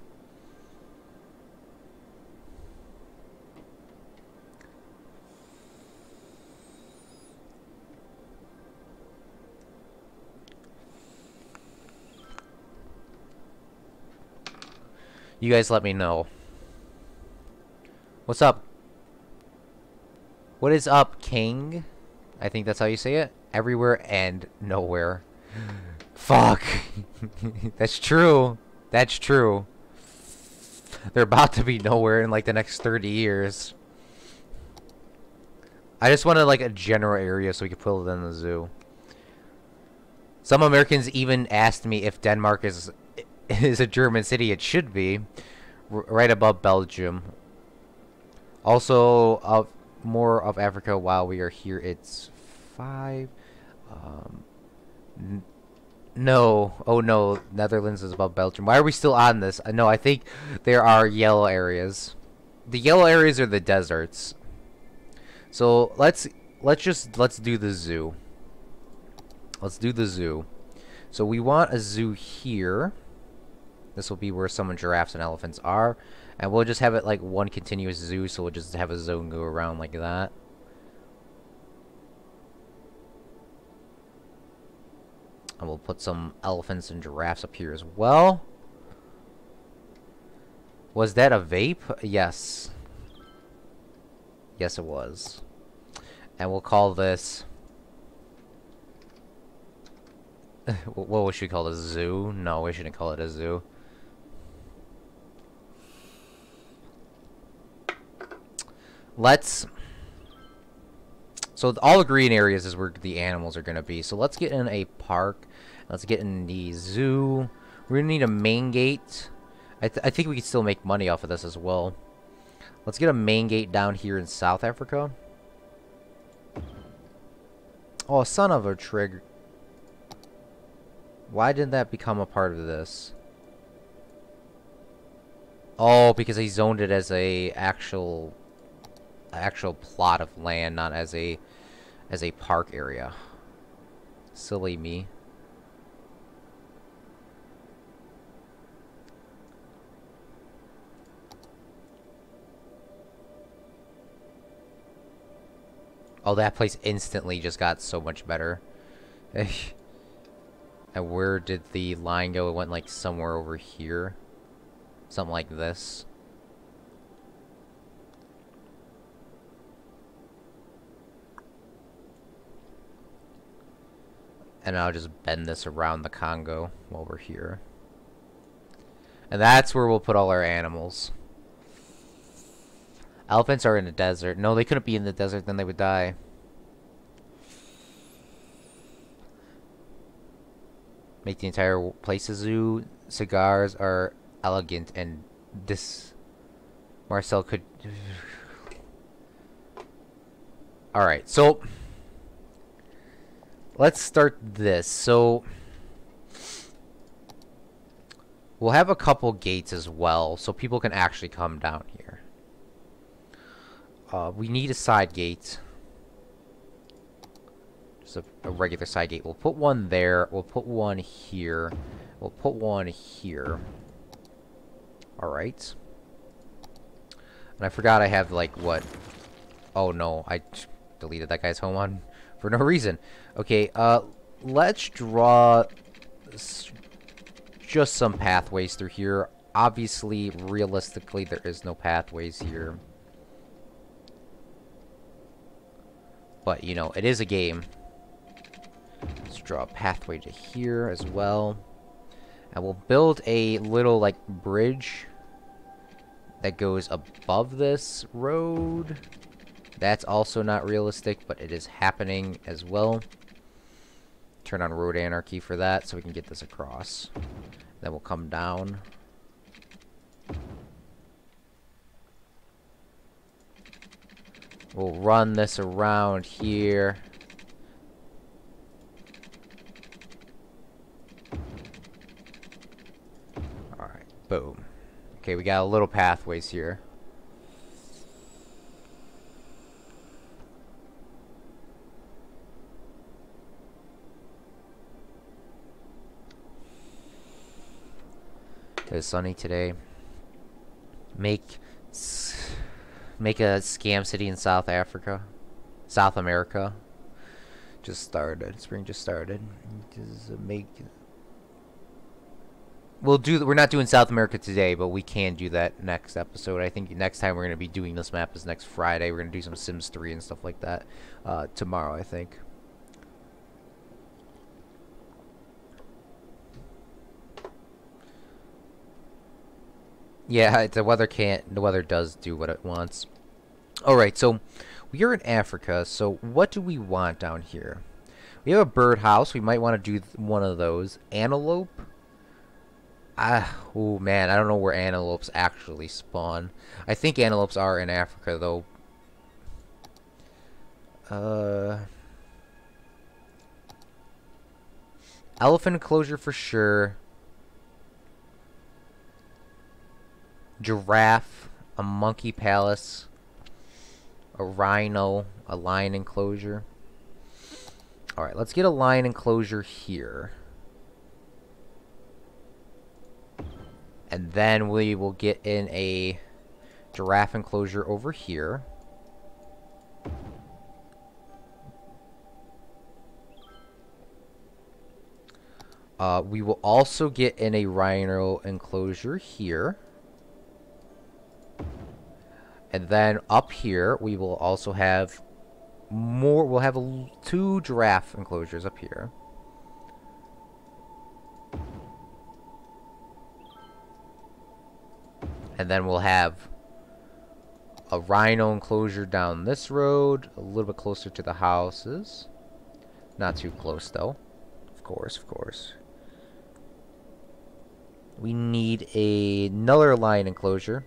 You guys let me know. What's up? What is up, King? I think that's how you say it. Everywhere and nowhere. Fuck. That's true. That's true. They're about to be nowhere in like the next 30 years. I just wanted like a general area so we could put it in the zoo. Some Americans even asked me if Denmark is a German city. It should be. Right above Belgium. Also, more of Africa while we are here. It's 5. No. Oh no. Netherlands is above Belgium. Why are we still on this? No, I think there are yellow areas. The yellow areas are the deserts. So let's do the zoo. Let's do the zoo. So we want a zoo here. This will be where some giraffes and elephants are. And we'll just have it like one continuous zoo, so we'll just have a zone go around like that. And we'll put some elephants and giraffes up here as well. Was that a vape? Yes. Yes, it was. And we'll call this... what should we call it? A zoo? No, we shouldn't call it a zoo. Let's... So all the green areas is where the animals are going to be. So let's get in a park. Let's get in the zoo. We're going to need a main gate. I think we can still make money off of this as well. Let's get a main gate down here in South Africa. Oh, son of a trig. Why didn't that become a part of this? Oh, because he zoned it as a actual plot of land, not as a park area. Silly me. Oh, that place instantly just got so much better. And where did the line go? It went like somewhere over here. Something like this. And I'll just bend this around the Congo while we're here. And that's where we'll put all our animals. Elephants are in the desert. No, they couldn't be in the desert, then they would die. Make the entire place a zoo. Cigars are elegant, and this... Marcel could... Alright, so... Let's start this. So... We'll have a couple gates as well, so people can actually come down here. We need a side gate. Just a regular side gate. We'll put one there. We'll put one here. We'll put one here. Alright. And I forgot I have, like, what? Oh, no. I deleted that guy's home on for no reason. Okay, let's draw just some pathways through here. Obviously, realistically, there is no pathways here. But, you know, it is a game. Let's draw a pathway to here as well. And we'll build a little, like, bridge that goes above this road. That's also not realistic, but it is happening as well. Turn on road anarchy for that so we can get this across. Then we'll come down. We'll run this around here. Alright, boom. Okay, we got a little pathways here. It's sunny today. Make a scam city in South America. Just started. Spring just started. We're not doing South America today, but we can do that next episode. I think next time we're gonna be doing this map is next Friday. We're gonna do some Sims 3 and stuff like that. Tomorrow, I think. Yeah, the weather can't. The weather does do what it wants. All right, so we are in Africa. So what do we want down here? We have a birdhouse. We might want to do one of those. Antelope. Oh man, I don't know where antelopes actually spawn. I think antelopes are in Africa though. Uh, Elephant enclosure for sure. Giraffe, a monkey palace, a rhino, a lion enclosure. All right, let's get a lion enclosure here. And then we will get in a giraffe enclosure over here. We will also get in a rhino enclosure here. And then up here, we will also have more. We'll have two giraffe enclosures up here. And then we'll have a rhino enclosure down this road, a little bit closer to the houses. Not too close, though. Of course, of course. We need another lion enclosure.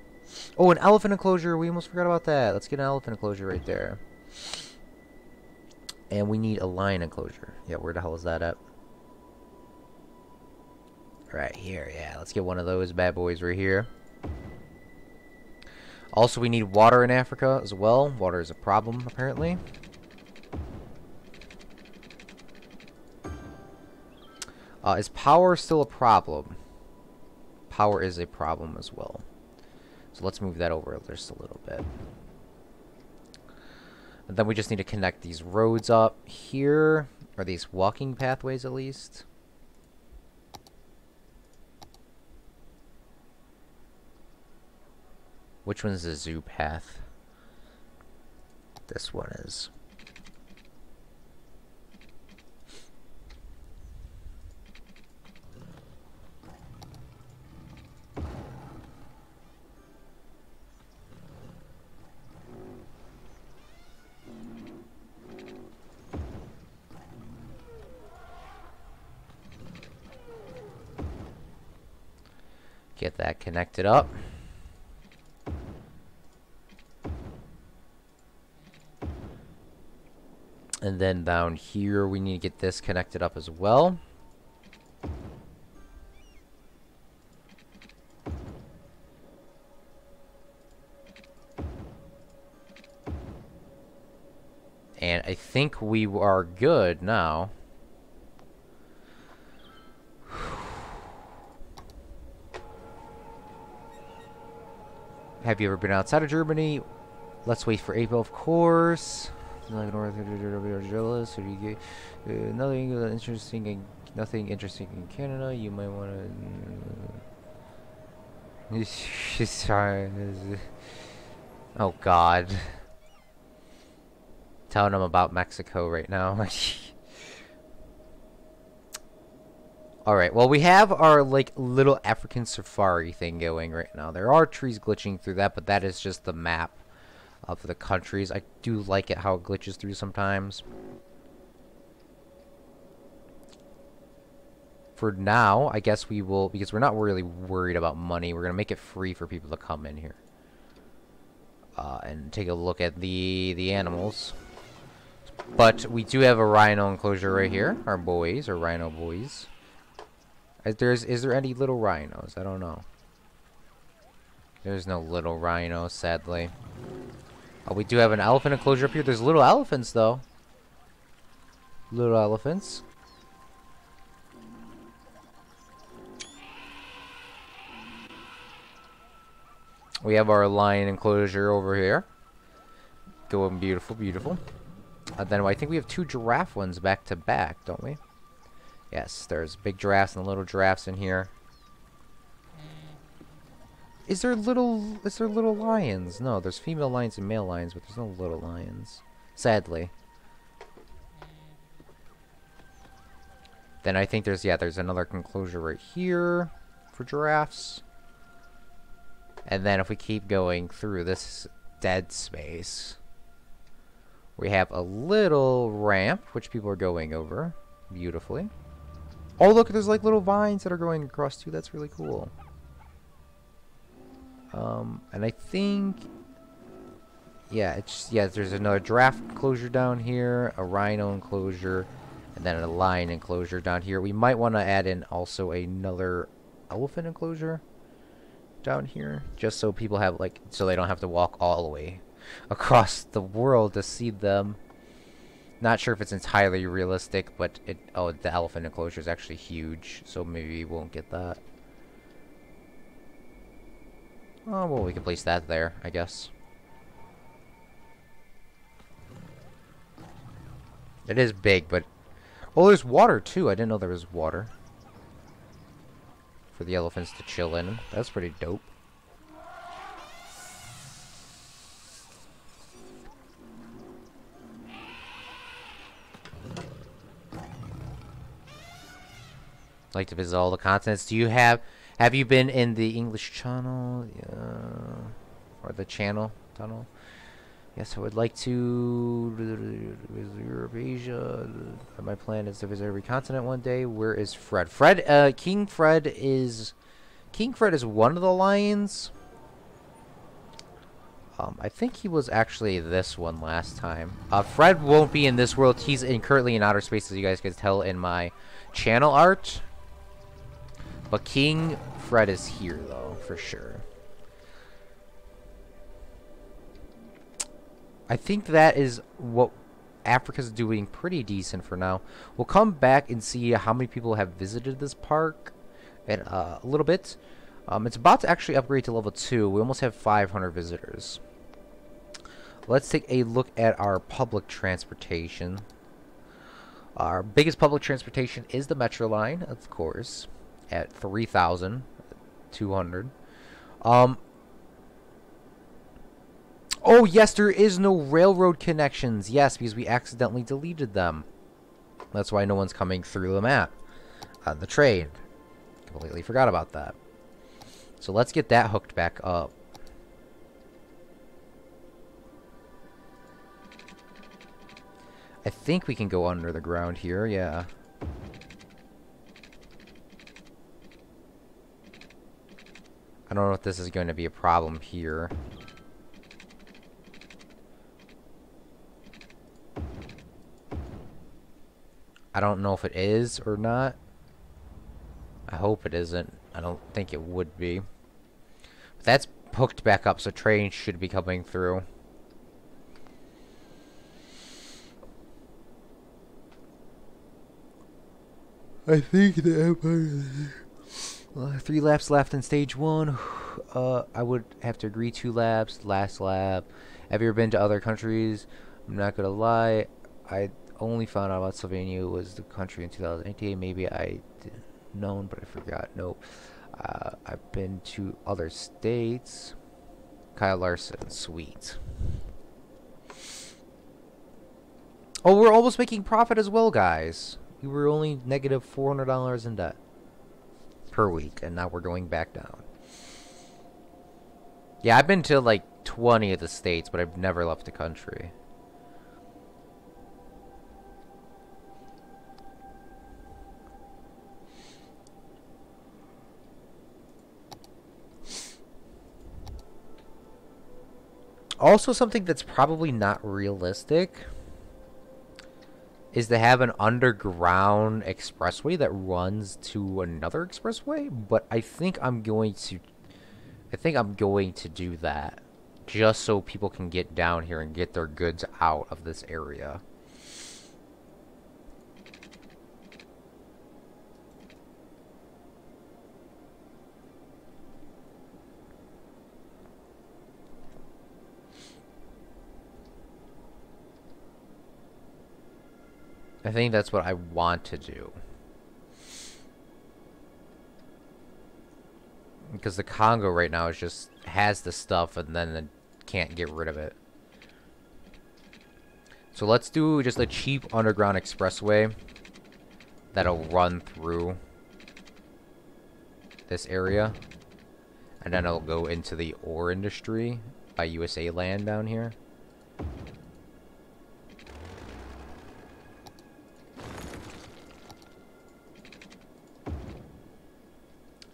Oh, an elephant enclosure. We almost forgot about that. Let's get an elephant enclosure right there. And we need a lion enclosure. Yeah, where the hell is that at? Right here, yeah. Let's get one of those bad boys right here. Also, we need water in Africa as well. Water is a problem, apparently. Is power still a problem? Power is a problem as well. So let's move that over just a little bit. And then we just need to connect these roads up here, or these walking pathways at least. Which one's the zoo path? This one is. Get that connected up. And then down here, we need to get this connected up as well. And I think we are good now. Have you ever been outside of Germany? Let's wait for April, of course. Like North jealous. Who do you get? Nothing interesting in Canada. You might want to. Oh God. Telling them about Mexico right now. Alright, well we have our like little African safari thing going right now. There are trees glitching through that, but that is just the map of the countries. I do like it how it glitches through sometimes. For now, I guess we will, because we're not really worried about money, we're going to make it free for people to come in here. And take a look at the animals. But we do have a rhino enclosure right here. Our boys, our rhino boys. Is there any little rhinos? I don't know. There's no little rhinos, sadly. Oh, we do have an elephant enclosure up here. There's little elephants, though. Little elephants. We have our lion enclosure over here. Going beautiful, beautiful. Then I think we have two giraffe ones back to back, don't we? Yes, there's big giraffes and little giraffes in here. Is there little lions? No, there's female lions and male lions, but there's no little lions. Sadly. Then I think there's another enclosure right here for giraffes. And then if we keep going through this dead space, we have a little ramp, which people are going over beautifully. Oh, look, there's like little vines that are going across too. That's really cool. And I think, yeah, there's another giraffe enclosure down here, a rhino enclosure, and then a lion enclosure down here. We might want to add in also another elephant enclosure down here, just so people have, like, so they don't have to walk all the way across the world to see them. Not sure if it's entirely realistic, but oh, the elephant enclosure is actually huge, so maybe we won't get that. Oh, well, we can place that there, I guess. It is big, but... Oh, there's water, too. I didn't know there was water for the elephants to chill in. That's pretty dope. Like to visit all the continents. Do you have you been in the English Channel? Or the Channel Tunnel? Yes, I would like to visit Europe, Asia. My plan is to visit every continent one day. Where is Fred? King Fred is one of the lions. I think he was actually this one last time. Fred won't be in this world. He's currently in outer space, as you guys can tell in my channel art. But King Fred is here, though, for sure. I think that is what Africa's doing pretty decent for now. We'll come back and see how many people have visited this park in a little bit. It's about to actually upgrade to level 2. We almost have 500 visitors. Let's take a look at our public transportation. Our biggest public transportation is the Metro line, of course, at 3,200. Oh, yes, there is no railroad connections. Yes, because we accidentally deleted them. That's why no one's coming through the map on the train. Completely forgot about that. So let's get that hooked back up. I think we can go under the ground here, yeah. I don't know if this is going to be a problem here. I don't know if it is or not. I hope it isn't. I don't think it would be. But that's hooked back up, so trains should be coming through. I think the Empire... 3 laps left in stage 1. I would have to agree 2 laps. Last lap. Have you ever been to other countries? I'm not gonna lie. I only found out about Slovenia was the country in 2018. Maybe I didn't known, but I forgot. No. I've been to other states. Kyle Larson. Sweet. Oh, we're almost making profit as well, guys. We were only negative $400 in debt per week, and now we're going back down. Yeah, I've been to like 20 of the states, but I've never left the country. Also, something that's probably not realistic is to have an underground expressway that runs to another expressway, but I think I'm going to do that just so people can get down here and get their goods out of this area. I think that's what I want to do. Because the Congo right now is just has the stuff and then it can't get rid of it. So let's do just a cheap underground expressway that'll run through this area. And then it'll go into the ore industry by USA Land down here.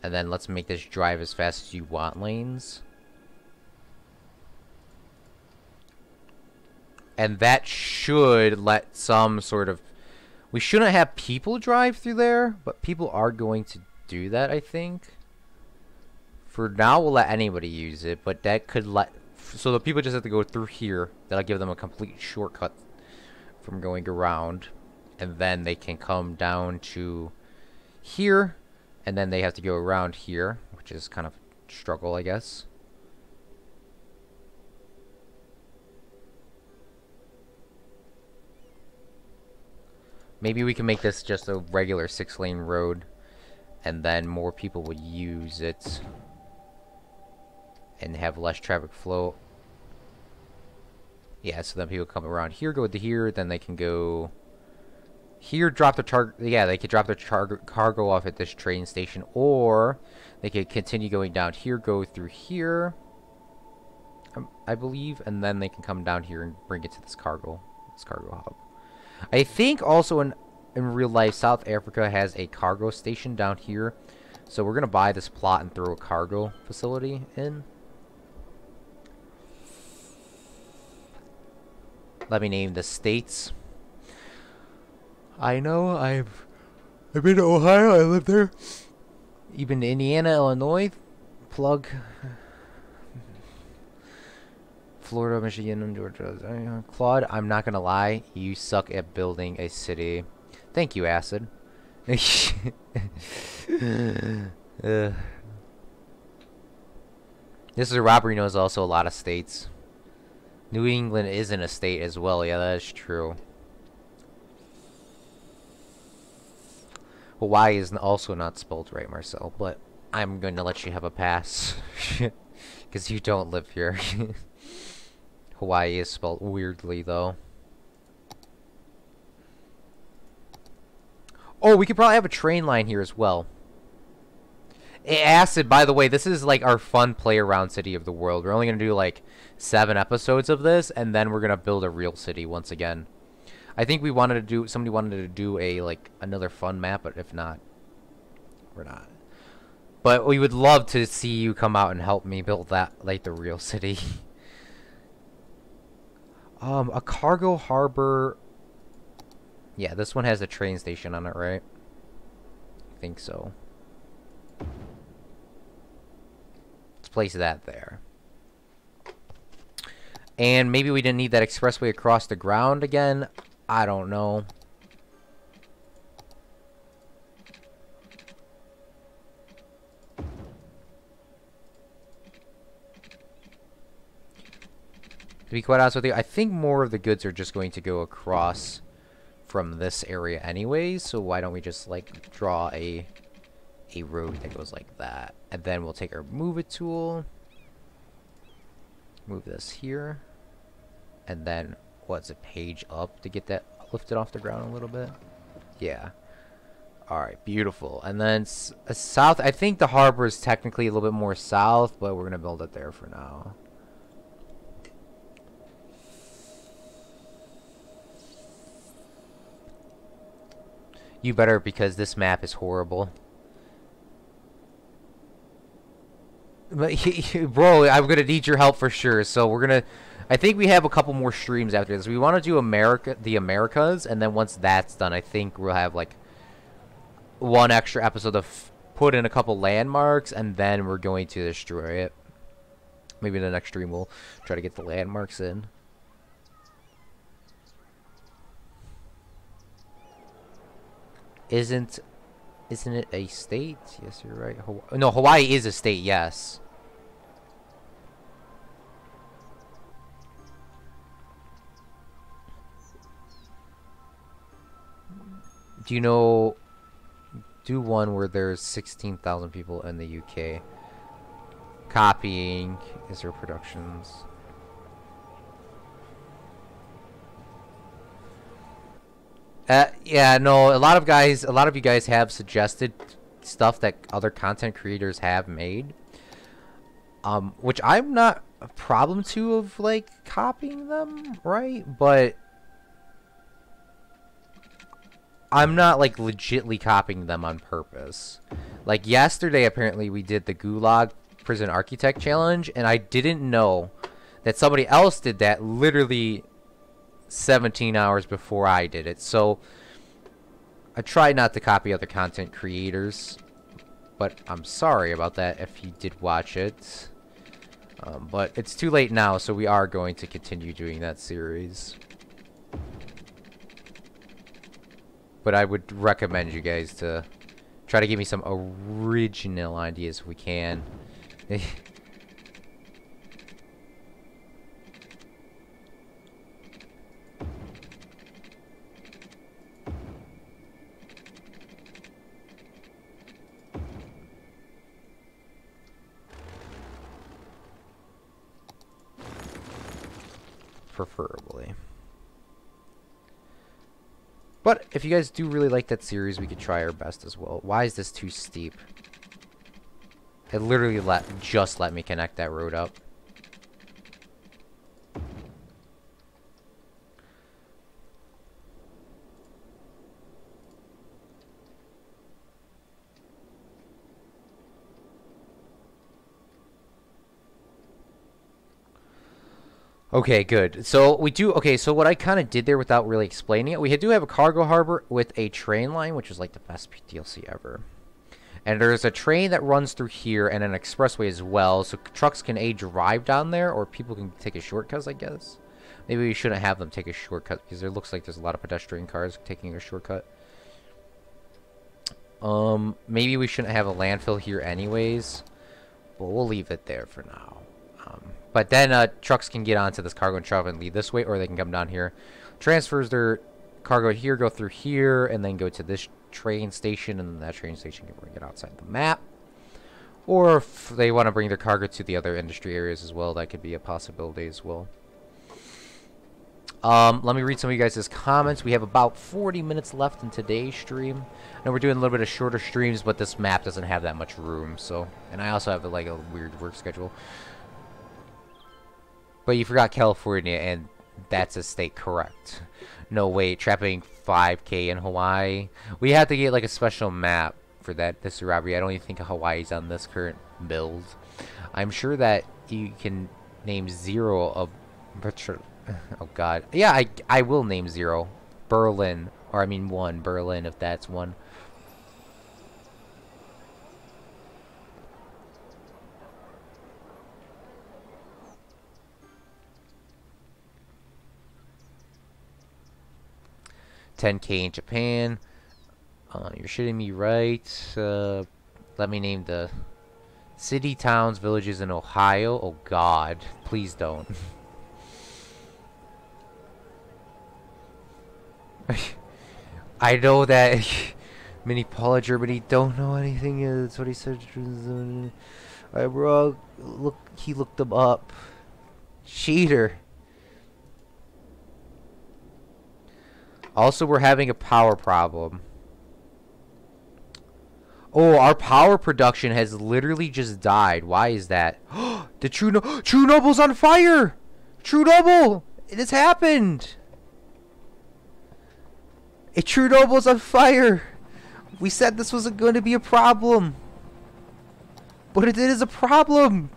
And then let's make this drive as fast as you want lanes. And that should let some sort of... We shouldn't have people drive through there, but people are going to do that, I think. For now, we'll let anybody use it, but that could let... So the people just have to go through here. That'll give them a complete shortcut from going around. And then they can come down to here. And then they have to go around here, which is kind of a struggle, I guess. Maybe we can make this just a regular 6-lane road, and then more people would use it and have less traffic flow. Yeah, so then people come around here, go to here, then they can go here, drop their they could drop their cargo off at this train station, or they could continue going down here, go through here, I believe, and then they can come down here and bring it to this cargo hub. I think also in real life, South Africa has a cargo station down here, so we're gonna buy this plot and throw a cargo facility in. Let me name the states. I know, I've been to Ohio, I live there. You've been to Indiana, Illinois, plug. Florida, Michigan, and Georgia. Claude, I'm not gonna lie, you suck at building a city. Thank you, Acid. This is a robbery knows also a lot of states. New England isn't a state as well, yeah, that is true. Hawaii is also not spelled right, Marcel, but I'm going to let you have a pass. Because you don't live here. Hawaii is spelled weirdly, though. Oh, we could probably have a train line here as well. Acid, by the way, this is like our fun play around city of the world. We're only going to do like 7 episodes of this, and then we're going to build a real city once again. I think somebody wanted to do a, like, another fun map, but if not, we're not. But we would love to see you come out and help me build that, like, the real city. A cargo harbor. Yeah, this one has a train station on it, right? I think so. Let's place that there. And maybe we didn't need that expressway across the ground again. I don't know. To be quite honest with you, I think more of the goods are just going to go across from this area anyways, so why don't we just like draw a road that goes like that, and then we'll take our move it tool, move this here, and then what's a page up to get that lifted off the ground a little bit. Yeah, all right, beautiful. And then south, I think the harbor is technically a little bit more south, but we're gonna build it there for now. You better, because this map is horrible. But bro, I'm gonna need your help for sure. So we're gonna, I think we have a couple more streams after this. We want to do the Americas, and then once that's done, I think we'll have like one extra episode to put in a couple landmarks, and then we're going to destroy it. Maybe the next stream we'll try to get the landmarks in. Isn't it a state? Yes, you're right. No, Hawaii is a state, yes. Do you know... Do one where there's 16,000 people in the UK. Copying Israel Productions. Yeah, no, a lot of you guys have suggested stuff that other content creators have made. Which I'm not a problem to of like copying them, right? But I'm not like legitly copying them on purpose. Like yesterday, apparently we did the Gulag Prison Architect Challenge, and I didn't know that somebody else did that literally 17 hours before I did it. So I try not to copy other content creators, but I'm sorry about that if you did watch it. But it's too late now, so we are going to continue doing that series. But I would recommend you guys to try to give me some original ideas if we can. Preferably. But if you guys do really like that series, we could try our best as well. Why is this too steep? It literally just let me connect that road up. Okay, good. So we do, okay, so what I kind of did there without really explaining it, we do have a cargo harbor with a train line, which is like the best DLC ever. And there's a train that runs through here and an expressway as well, so trucks can drive down there, or people can take a shortcut, I guess. Maybe we shouldn't have them take a shortcut, because it looks like there's a lot of pedestrian cars taking a shortcut. Maybe we shouldn't have a landfill here anyways, but we'll leave it there for now. But then trucks can get onto this cargo and travel and leave this way, or they can come down here. Transfers their cargo here, go through here, and then go to this train station, and then that train station can bring it outside the map. Or if they want to bring their cargo to the other industry areas as well, that could be a possibility as well. Let me read some of you guys' comments. We have about 40 minutes left in today's stream. I know we're doing a little bit of shorter streams, but this map doesn't have that much room, so. And I also have like a weird work schedule. But you forgot California, and that's a state, correct. No, wait, trapping 5K in Hawaii. We have to get like a special map for that. This robbery. I don't even think Hawaii's on this current build. I'm sure that you can name 0 of... Oh god. Yeah, I will name 0. Berlin. Or I mean 1. Berlin, if that's 1. $10K in Japan. You're shitting me, right? Let me name the city, towns, villages in Ohio. Oh god, please don't. I know that Mini Paula Germany don't know anything. That's what he said. Alright, bro. Look, he looked them up. Cheater. Also, we're having a power problem. Oh, our power production has literally just died. Why is that? The True Noble's on fire! True Noble! It has happened! A True Noble's on fire! We said this wasn't going to be a problem. But it is a problem!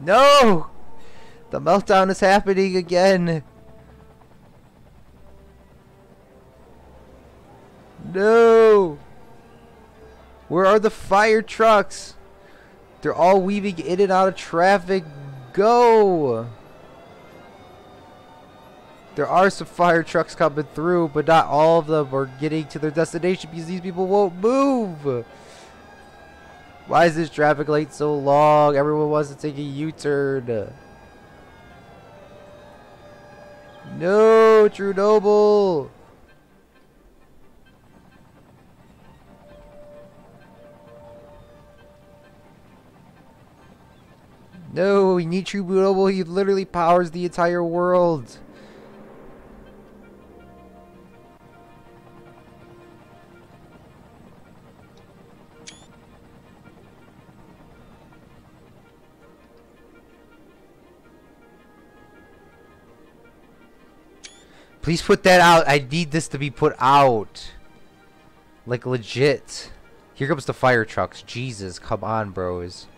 No! The meltdown is happening again. No! Where are the fire trucks? They're all weaving in and out of traffic. Go! There are some fire trucks coming through, but not all of them are getting to their destination because these people won't move. Why is this traffic light so long? Everyone wants to take a U-turn. No, True Noble. No, we need True Noble. He literally powers the entire world. Please put that out. I need this to be put out. Like, legit. Here comes the fire trucks. Jesus, come on, bros.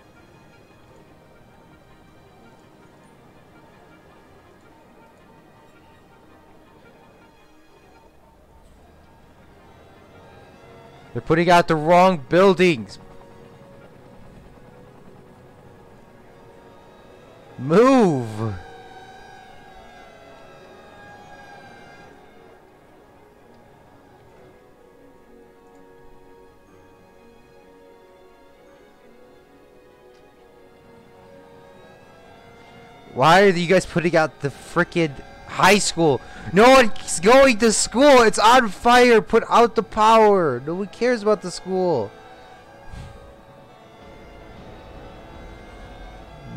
They're putting out the wrong buildings. Move. Why are you guys putting out the frickin' high school? No one's going to school. It's on fire. Put out the power. No one cares about the school.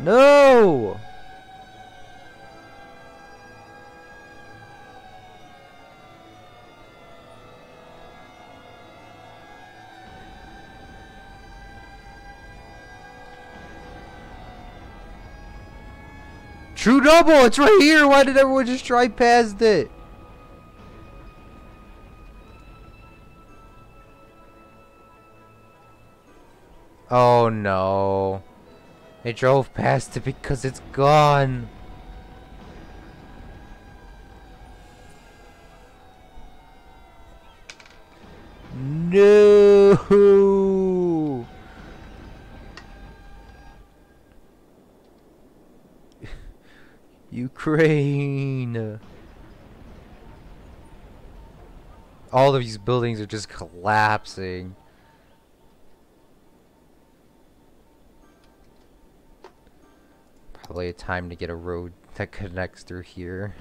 No. True double, it's right here. Why did everyone just drive past it? Oh no. They drove past it because it's gone. No. Ukraine. All of these buildings are just collapsing. Probably a time to get a road that connects through here.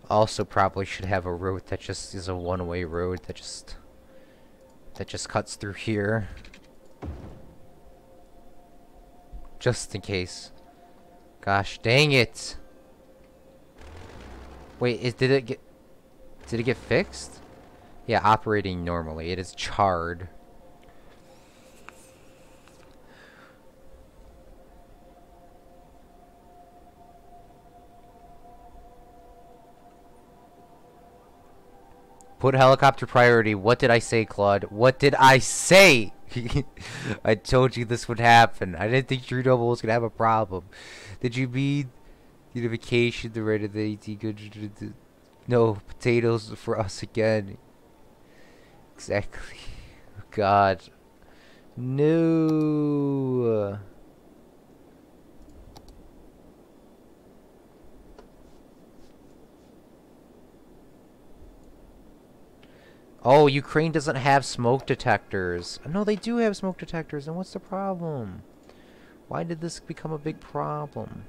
Also probably should have a road that just is a one-way road that just cuts through here. Just in case. Gosh dang it. Wait, did it get fixed? Yeah, operating normally. It is charred. Put helicopter priority. What did I say, Claude? What did I say? I told you this would happen. I didn't think True Double was gonna have a problem. Did you mean unification, the right of the 18 good? No, potatoes for us again. Exactly. God. No. Oh, Ukraine doesn't have smoke detectors. No, they do have smoke detectors, and what's the problem? Why did this become a big problem?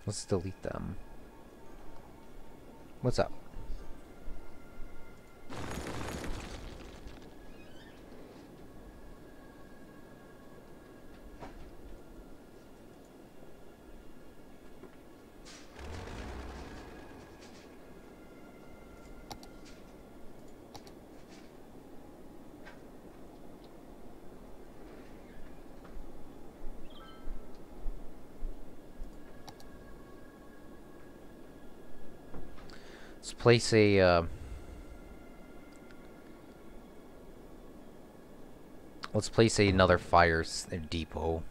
Let's delete them. What's up? Let's place a let's place another fire depot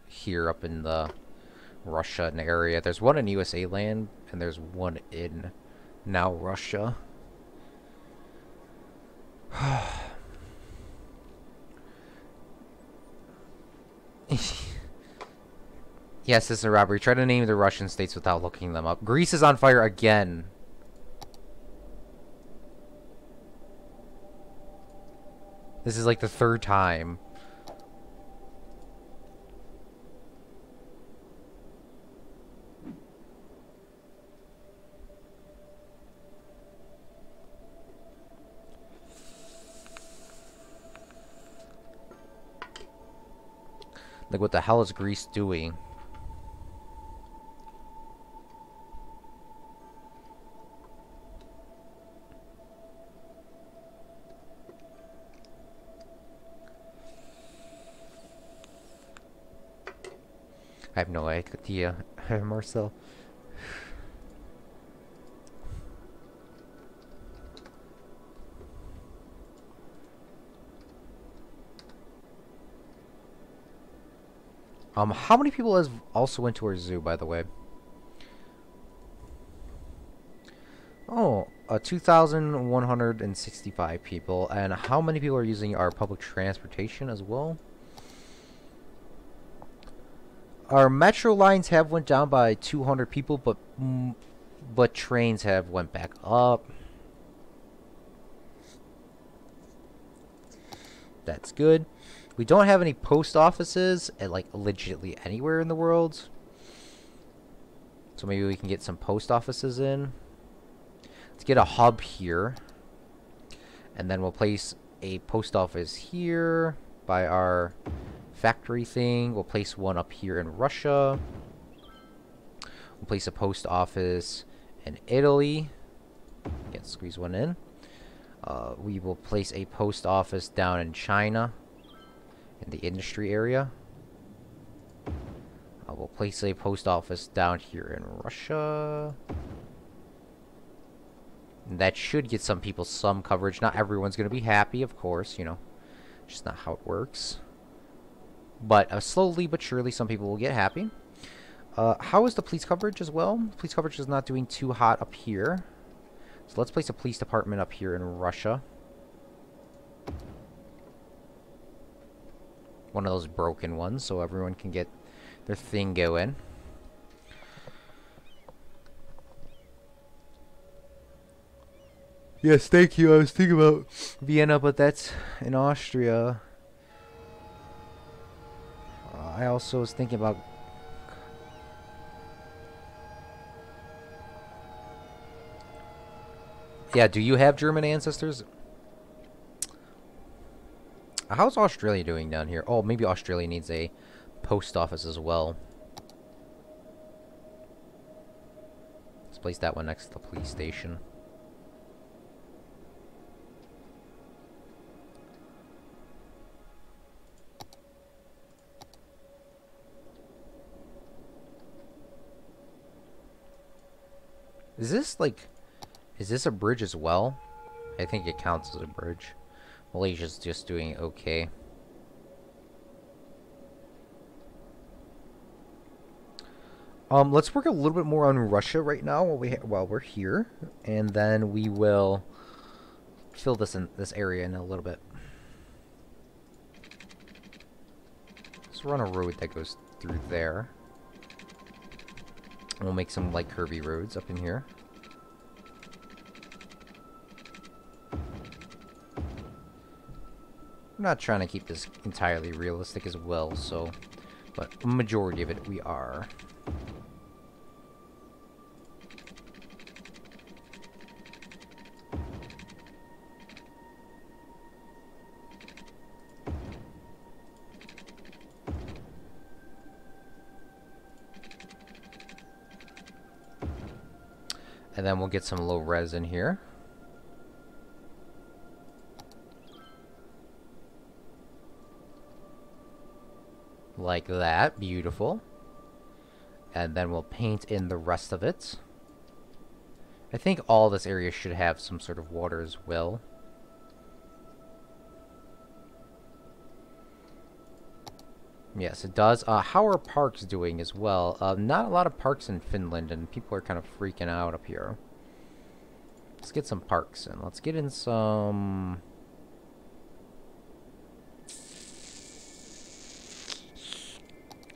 here up in the Russian area. There's one in USA land and there's one in now Russia. Yes, this is a robbery. Try to name the Russian states without looking them up. Greece is on fire again. This is like the third time. Like, what the hell is Greece doing? I have no idea, Marcel. How many people has also went to our zoo, by the way? Oh, 2,165 people. And how many people are using our public transportation as well? Our metro lines have went down by 200 people, but trains have went back up. That's good. We don't have any post offices at, like, legitimately anywhere in the world. So maybe we can get some post offices in. Let's get a hub here. And then we'll place a post office here by our factory thing. We'll place one up here in Russia. We'll place a post office in Italy. Can't squeeze one in. We will place a post office down in China, in the industry area. We'll place a post office down here in Russia. And that should get some people some coverage. Not everyone's going to be happy, of course, you know. Just not how it works. But slowly but surely, some people will get happy. How is the police coverage as well? Police coverage is not doing too hot up here. So let's place a police department up here in Russia. One of those broken ones, so everyone can get their thing going. Yes, thank you. I was thinking about Vienna, but that's in Austria. I also was thinking about... Yeah, do you have German ancestors? How's Australia doing down here? Oh, maybe Australia needs a post office as well. Let's place that one next to the police station. Is this like... Is this a bridge as well? I think it counts as a bridge. Malaysia's just doing okay. Let's work a little bit more on Russia right now while we're here, and then we will fill this area in a little bit. Let's run a road that goes through there. And we'll make some like curvy roads up in here. I'm not trying to keep this entirely realistic as well, so... But a majority of it we are. And then we'll get some low res in here. Like that. Beautiful. And then we'll paint in the rest of it. I think all this area should have some sort of water as well. Yes, it does. How are parks doing as well? Not a lot of parks in Finland, and people are kind of freaking out up here. Let's get some parks in. Let's get in some...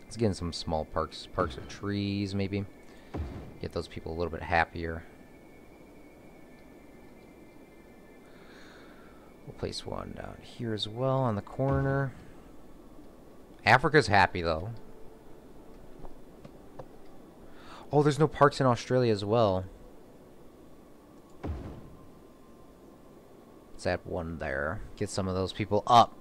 Let's get in some small parks. Parks with trees, maybe. Get those people a little bit happier. We'll place one down here as well on the corner. Africa's happy, though. Oh, there's no parks in Australia as well. Let's add one there. Get some of those people up.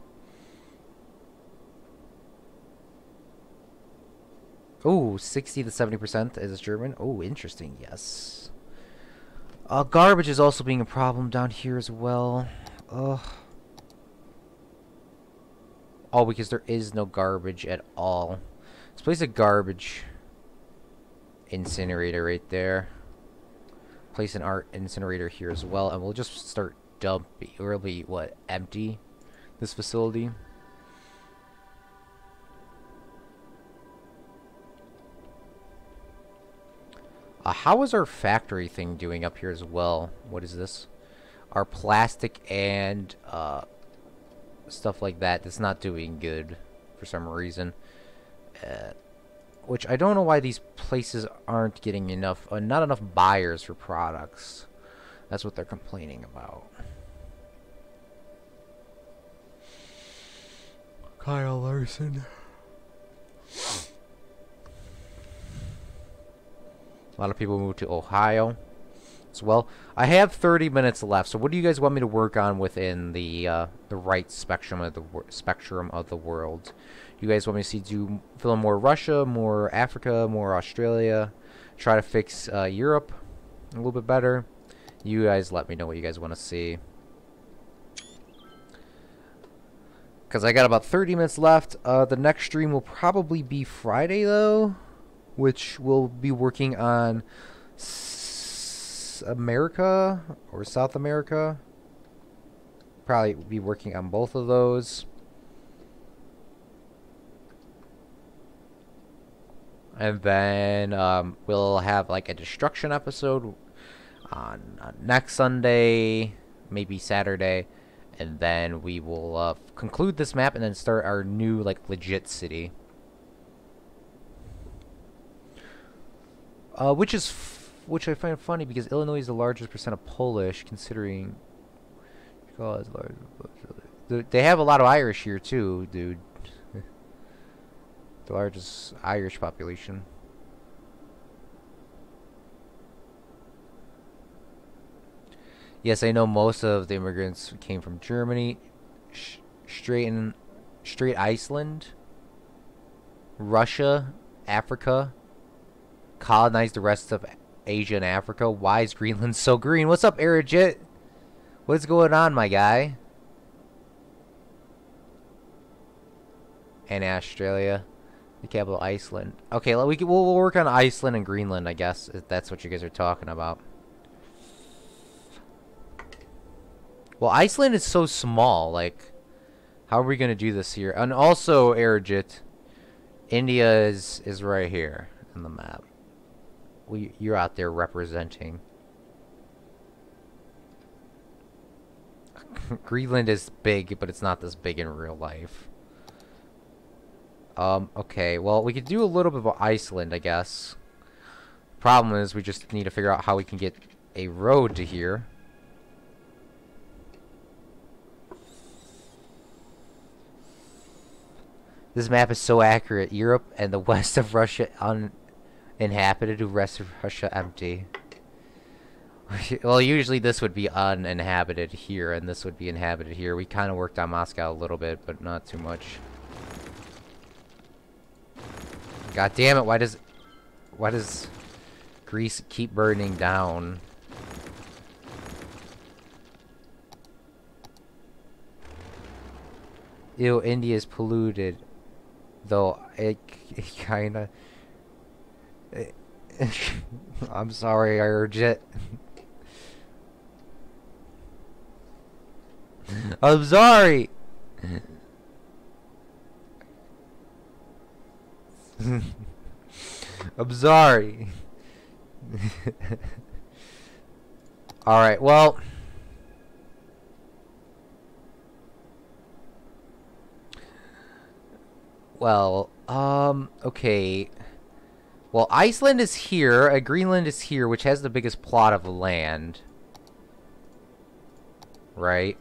Oh, 60 to 70% is German. Oh, interesting. Yes. Garbage is also being a problem down here as well. Ugh. Oh, because there is no garbage at all. Let's place a garbage incinerator right there. Place an art incinerator here as well, and we'll just start dumping. Or it'll be, what, empty? This facility. How is our factory thing doing up here as well? What is this? Our plastic and stuff like that. That's not doing good for some reason. Which I don't know why these places aren't getting enough, not enough buyers for products. That's what they're complaining about. Kyle Larson. A lot of people moved to Ohio as well. I have 30 minutes left. So what do you guys want me to work on within the right spectrum of the world? You guys want me to film more Russia, more Africa, more Australia, try to fix Europe a little bit better? You guys let me know what you guys want to see. Because I got about 30 minutes left. The next stream will probably be Friday, though, which will be working on America or South America. Probably be working on both of those. And then we'll have like a destruction episode on next Sunday, maybe Saturday. And then we will conclude this map and then start our new like legit city. Which I find funny because Illinois is the largest percent of Polish, considering Chicago is large. They have a lot of Irish here too, dude. The largest Irish population. Yes, I know most of the immigrants came from Germany, straight Iceland, Russia, Africa. Colonized the rest of Asia and Africa. Why is Greenland so green? What's up, Aerogit? What's going on, my guy? And Australia. The capital, Iceland. Okay, we'll work on Iceland and Greenland, I guess, if that's what you guys are talking about. Well, Iceland is so small. Like, how are we going to do this here? And also, Aerogit, India is right here on the map. You're out there representing. Greenland is big, but it's not this big in real life. Okay, well, we could do a little bit of Iceland, I guess. Problem is, we just need to figure out how we can get a road to here. This map is so accurate. Europe and the west of Russia uninhabited, the rest of Russia empty. Well, usually this would be uninhabited here, and this would be inhabited here. We kind of worked on Moscow a little bit, but not too much. God damn it, why does Greece keep burning down? Ew, India is polluted. Though, it kinda... I'm sorry, I urge it. I'm sorry! I'm sorry. Alright, well... okay. Well, Iceland is here, Greenland is here, which has the biggest plot of land. Right?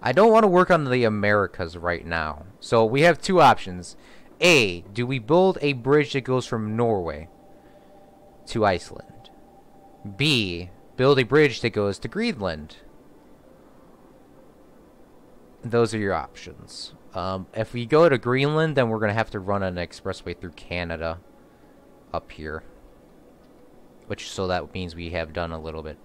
I don't want to work on the Americas right now. So we have two options. A, do we build a bridge that goes from Norway to Iceland? B, build a bridge that goes to Greenland. Those are your options. If we go to Greenland, then we're gonna have to run an expressway through Canada up here. So that means we have done a little bit.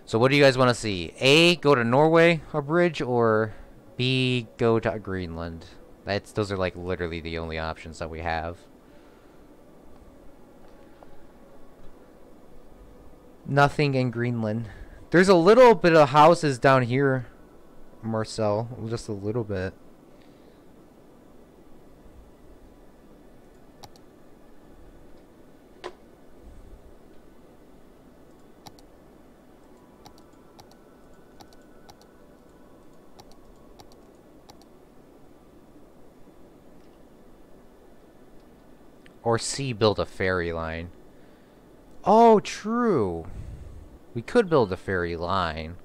So what do you guys want to see? A, go to Norway, a bridge, or B, go to Greenland? Those are like literally the only options that we have. Nothing in Greenland. There's a little bit of houses down here, Marcel. Just a little bit. Or C, build a ferry line. Oh, true. We could build a ferry line.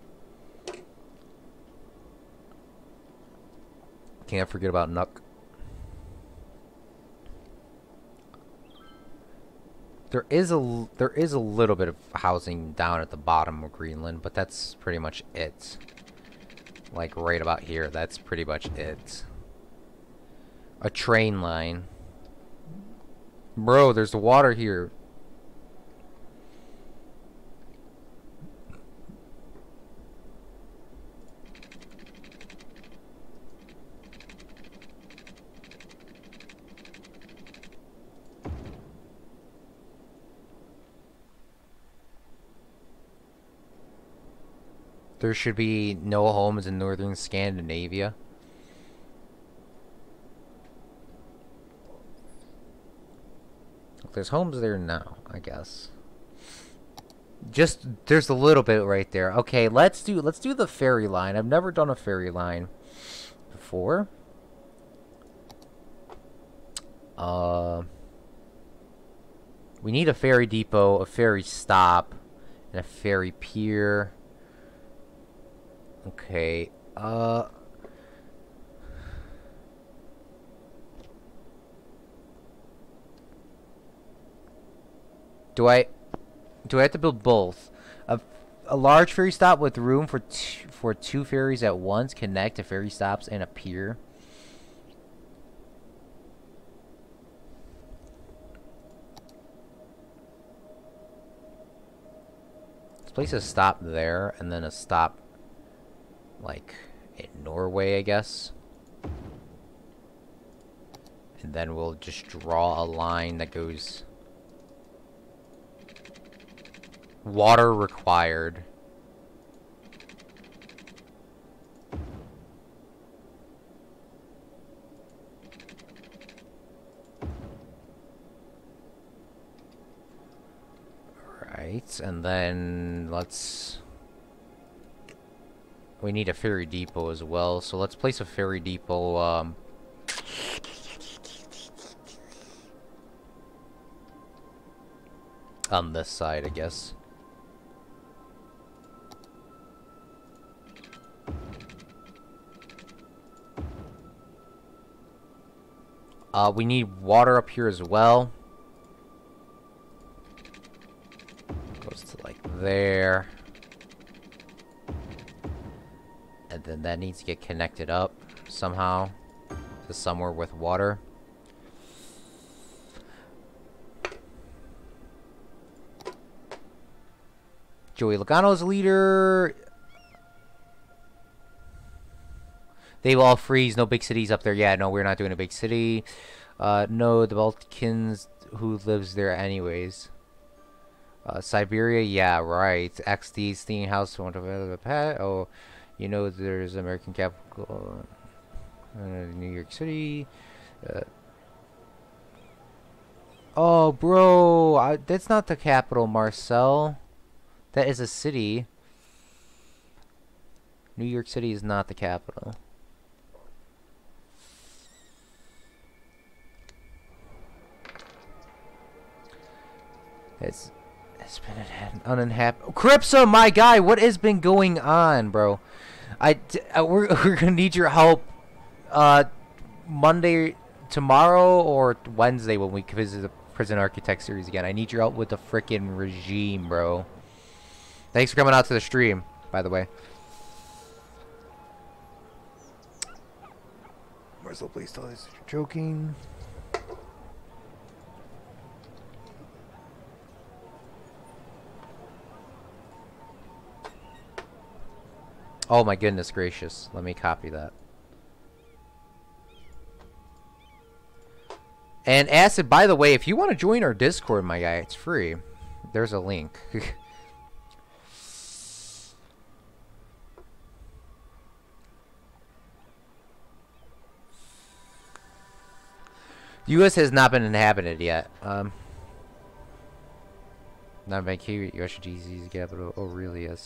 Can't forget about Nuuk. There is a little bit of housing down at the bottom of Greenland, but that's pretty much it. Like right about here, that's pretty much it. A train line. Bro, there's water here. There should be no homes in northern Scandinavia. There's homes there now, I guess. Just there's a little bit right there. Okay, let's do the ferry line. I've never done a ferry line before. We need a ferry depot, a ferry stop, and a ferry pier. Okay. Do I have to build both? A large ferry stop with room for two ferries at once connect to ferry stops and a pier. Let's place a stop there and then a stop like in Norway, I guess. And then we'll just draw a line that goes water required. Right, and then we need a ferry depot as well, so let's place a ferry depot, on this side, I guess. We need water up here as well. Goes to like there. And then that needs to get connected up somehow to somewhere with water. Joey Logano's leader. They will all freeze. No big cities up there. Yeah, no, we're not doing a big city. No, the Balkans. Who lives there anyways? Siberia. Yeah, right. XD Steen House. Oh, you know there's American capital. New York City. Oh, bro, that's not the capital, Marcel. That is a city. New York City is not the capital. It's been uninhabited. Cripsa, my guy, what has been going on, bro? We're gonna need your help. Monday, tomorrow, or Wednesday when we visit the Prison Architect series again. I need your help with the frickin' regime, bro. Thanks for coming out to the stream, by the way. Marcel, please tell us you're joking. Oh my goodness gracious. Let me copy that. And Acid, by the way, if you want to join our Discord, my guy, it's free. There's a link. The U.S. has not been inhabited yet. Not Vancouver, USGC's capital, Aurelia,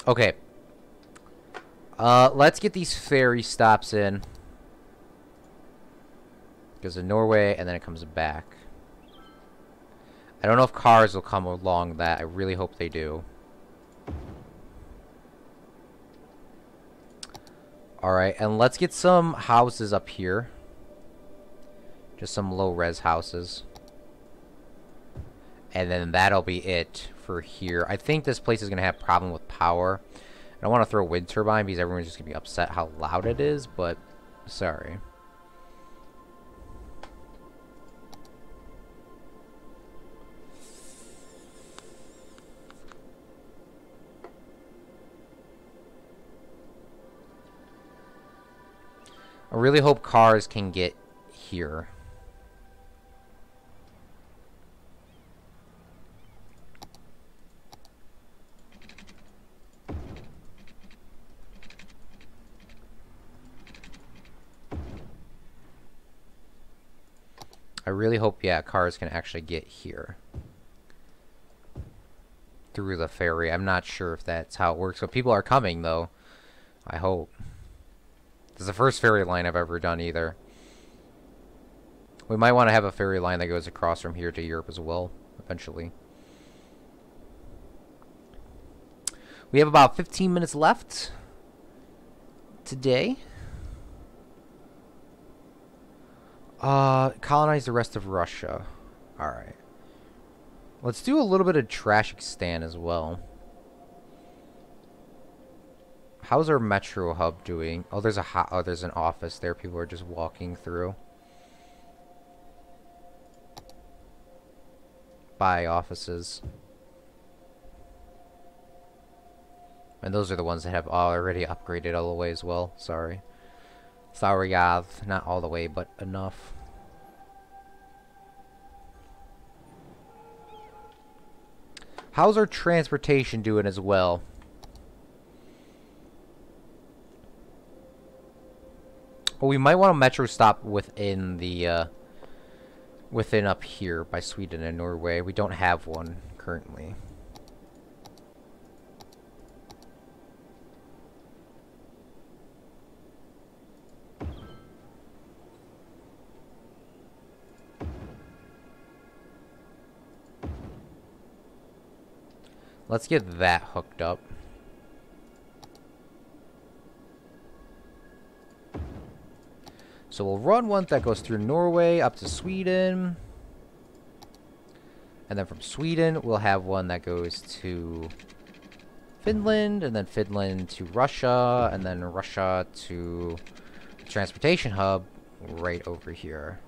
Okay. Let's get these ferry stops in. Goes to Norway, and then it comes back. I don't know if cars will come along that. I really hope they do. Alright, and let's get some houses up here. Just some low-res houses. And then that'll be it for here. I think this place is going to have a problem with power. I don't want to throw a wind turbine because everyone's just going to be upset how loud it is, but sorry. I really hope cars can get here. I really hope, yeah, cars can actually get here. Through the ferry. I'm not sure if that's how it works, but people are coming, though. I hope. This is the first ferry line I've ever done, either. We might want to have a ferry line that goes across from here to Europe as well, eventually. We have about 15 minutes left today. Colonize the rest of Russia. Alright. Let's do a little bit of Trashikistan as well. How's our metro hub doing? Oh, there's there's an office there. People are just walking through. Buy offices. And those are the ones that have already upgraded all the way as well. Sorry. Sorry, guys. Not all the way, but enough. How's our transportation doing as well? Well, we might want a metro stop within the, within up here by Sweden and Norway. We don't have one currently. Let's get that hooked up. So we'll run one that goes through Norway up to Sweden. And then from Sweden, we'll have one that goes to Finland, and then Finland to Russia, and then Russia to the transportation hub right over here.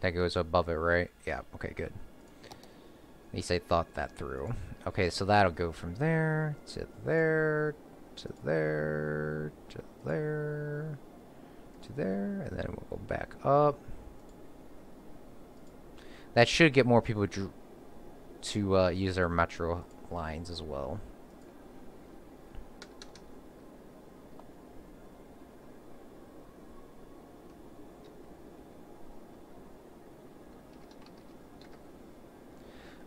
That goes above it, right? Yeah, okay, good. At least I thought that through. Okay, so that'll go from there to there to there to there to there, and then we'll go back up. That should get more people to use our metro lines as well.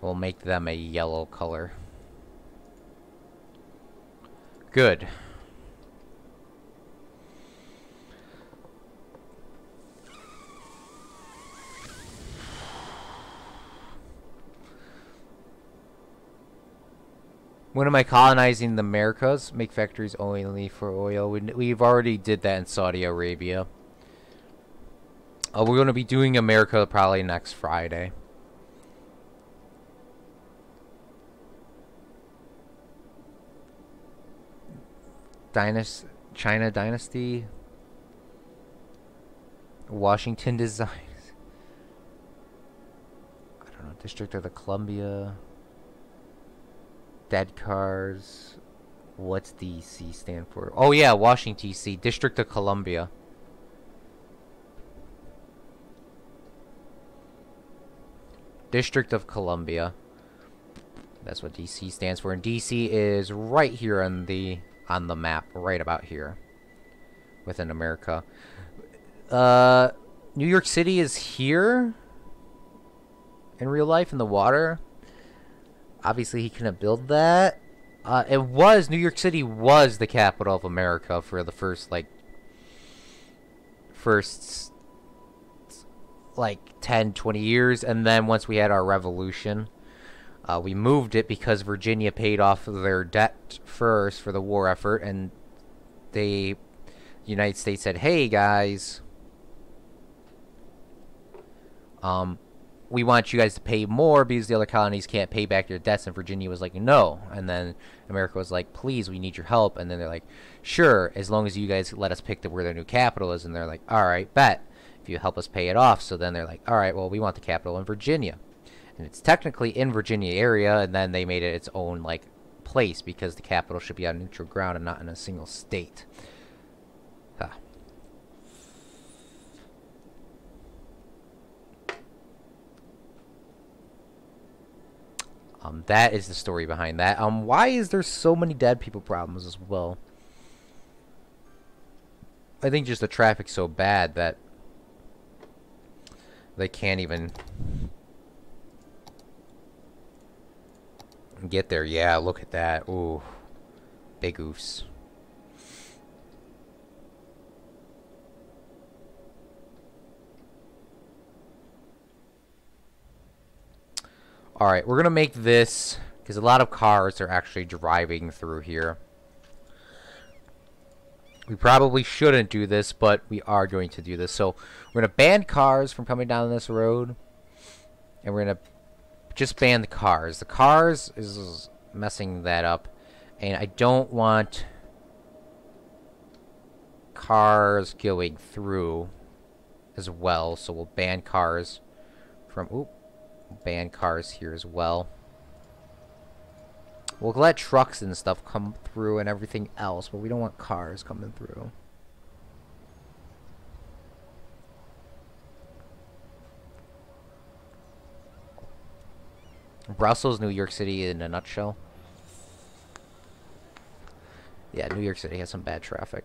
We'll make them a yellow color. Good. When am I colonizing the Americas? Make factories only for oil. We've already did that in Saudi Arabia. We're going to be doing America probably next Friday. China Dynasty. Washington Designs. I don't know. District of the Columbia. Dead cars. What's DC stand for? Oh yeah, Washington DC. District of Columbia. District of Columbia. That's what DC stands for. And DC is right here on the map, right about here. Within America. New York City is here. In real life, in the water. Obviously, he couldn't build that. New York City was the capital of America for the first 10, 20 years. And then once we had our revolution, we moved it because Virginia paid off their debt first for the war effort. And the United States said, hey, guys, we want you guys to pay more because the other colonies can't pay back their debts. And Virginia was like, no. And then America was like, please, we need your help. And then they're like, sure, as long as you guys let us pick where their new capital is. And they're like, all right, bet, if you help us pay it off. So then they're like, all right, well, we want the capital in Virginia. And it's technically in Virginia area. And then they made it its own place because the capital should be on neutral ground and not in a single state. That is the story behind that. Why is there so many dead people problems as well? I think just the traffic's so bad that they can't even get there. Yeah, look at that. Ooh, big oofs. Alright, we're going to make this, because a lot of cars are actually driving through here. We probably shouldn't do this, but we are going to do this. So, we're going to ban cars from coming down this road. And we're going to just ban the cars. The cars is messing that up. And I don't want cars going through as well. So, we'll ban cars from... Oop. Ban cars here as well. We'll let trucks and stuff come through and everything else, but we don't want cars coming through. Brussels, New York City in a nutshell. Yeah, New York City has some bad traffic.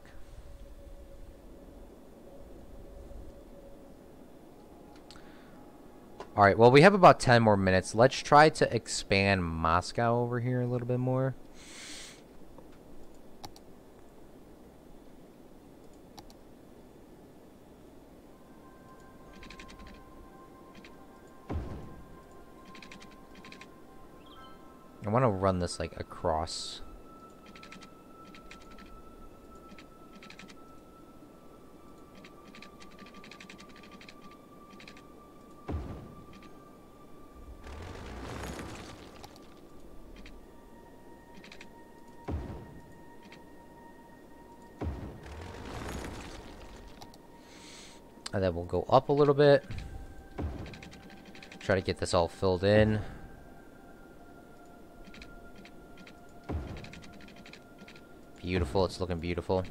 Alright, well, we have about 10 more minutes. Let's try to expand Moscow over here a little bit more. I want to run this, across. And then we'll go up a little bit. Try to get this all filled in. Beautiful, it's looking beautiful.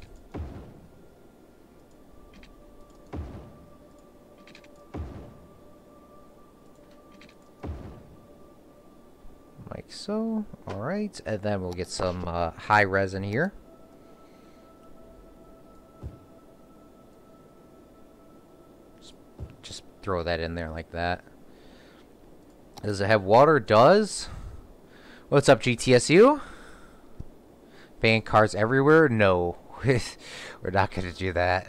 Like so. Alright, and then we'll get some high res in here. Just throw that in there like that. Does it have water? Does. What's up, GTSU? Ban cars everywhere? No. We're not going to do that.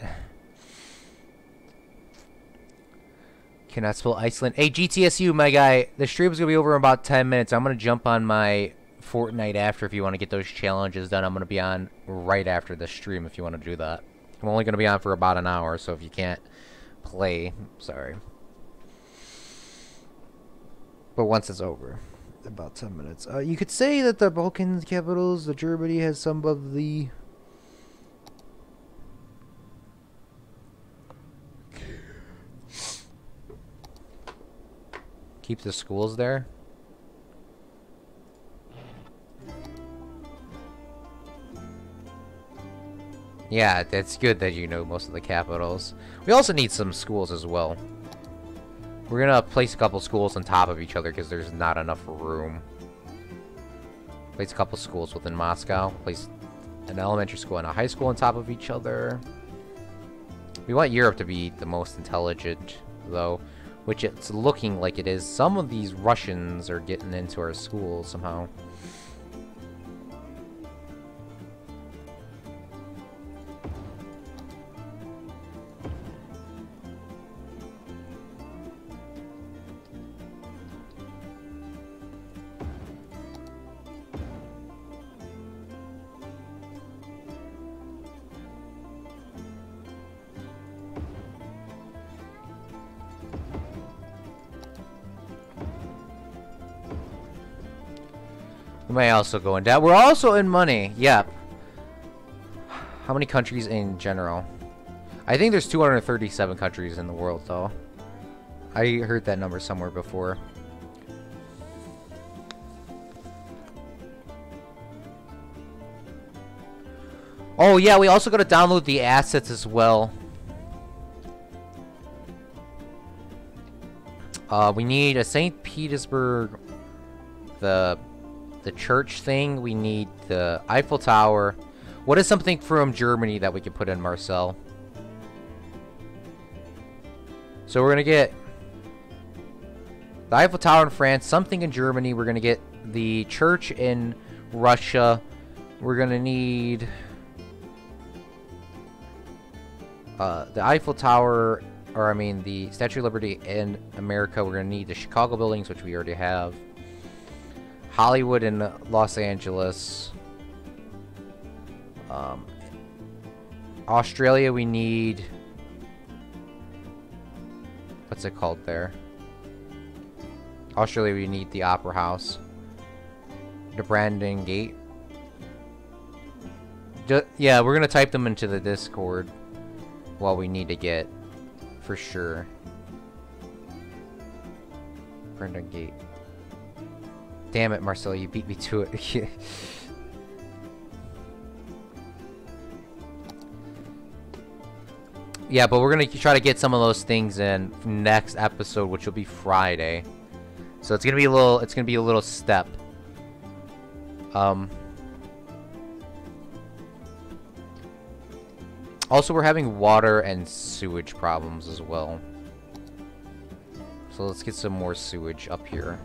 Cannot spell Iceland. Hey, GTSU, my guy. The stream's going to be over in about 10 minutes. I'm going to jump on my Fortnite after if you want to get those challenges done. I'm going to be on right after the stream if you want to do that. I'm only going to be on for about an hour, so if you can't play, sorry. But once it's over, about 10 minutes. You could say that the Balkan capitals, the Germany has some of the... Keep the schools there. Yeah, that's good that you know most of the capitals. We also need some schools as well. We're gonna place a couple schools on top of each other because there's not enough room. Place a couple schools within Moscow. Place an elementary school and a high school on top of each other. We want Europe to be the most intelligent, though, which it's looking like it is. Some of these Russians are getting into our schools somehow. We may also go in debt. We're also in money. Yep. How many countries in general? I think there's 237 countries in the world, though. I heard that number somewhere before. Oh, yeah, we also got to download the assets as well. We need a St. Petersburg, the church thing. We need the Eiffel Tower. What is something from Germany that we can put in Marseille? So we're going to get the Eiffel Tower in France, something in Germany. We're going to get the church in Russia. We're going to need the Eiffel Tower, or I mean the Statue of Liberty in America. We're going to need the Chicago buildings, which we already have. Hollywood and Los Angeles. Australia, we need... What's it called there? Australia, we need the Opera House. The Brandon Gate. Yeah, we're going to type them into the Discord. What we need to get. For sure. Brandon Gate. Damn it, Marcel, you beat me to it. Yeah, but we're gonna try to get some of those things in next episode, which will be Friday. So it's gonna be a little step. Also, we're having water and sewage problems as well. So let's get some more sewage up here.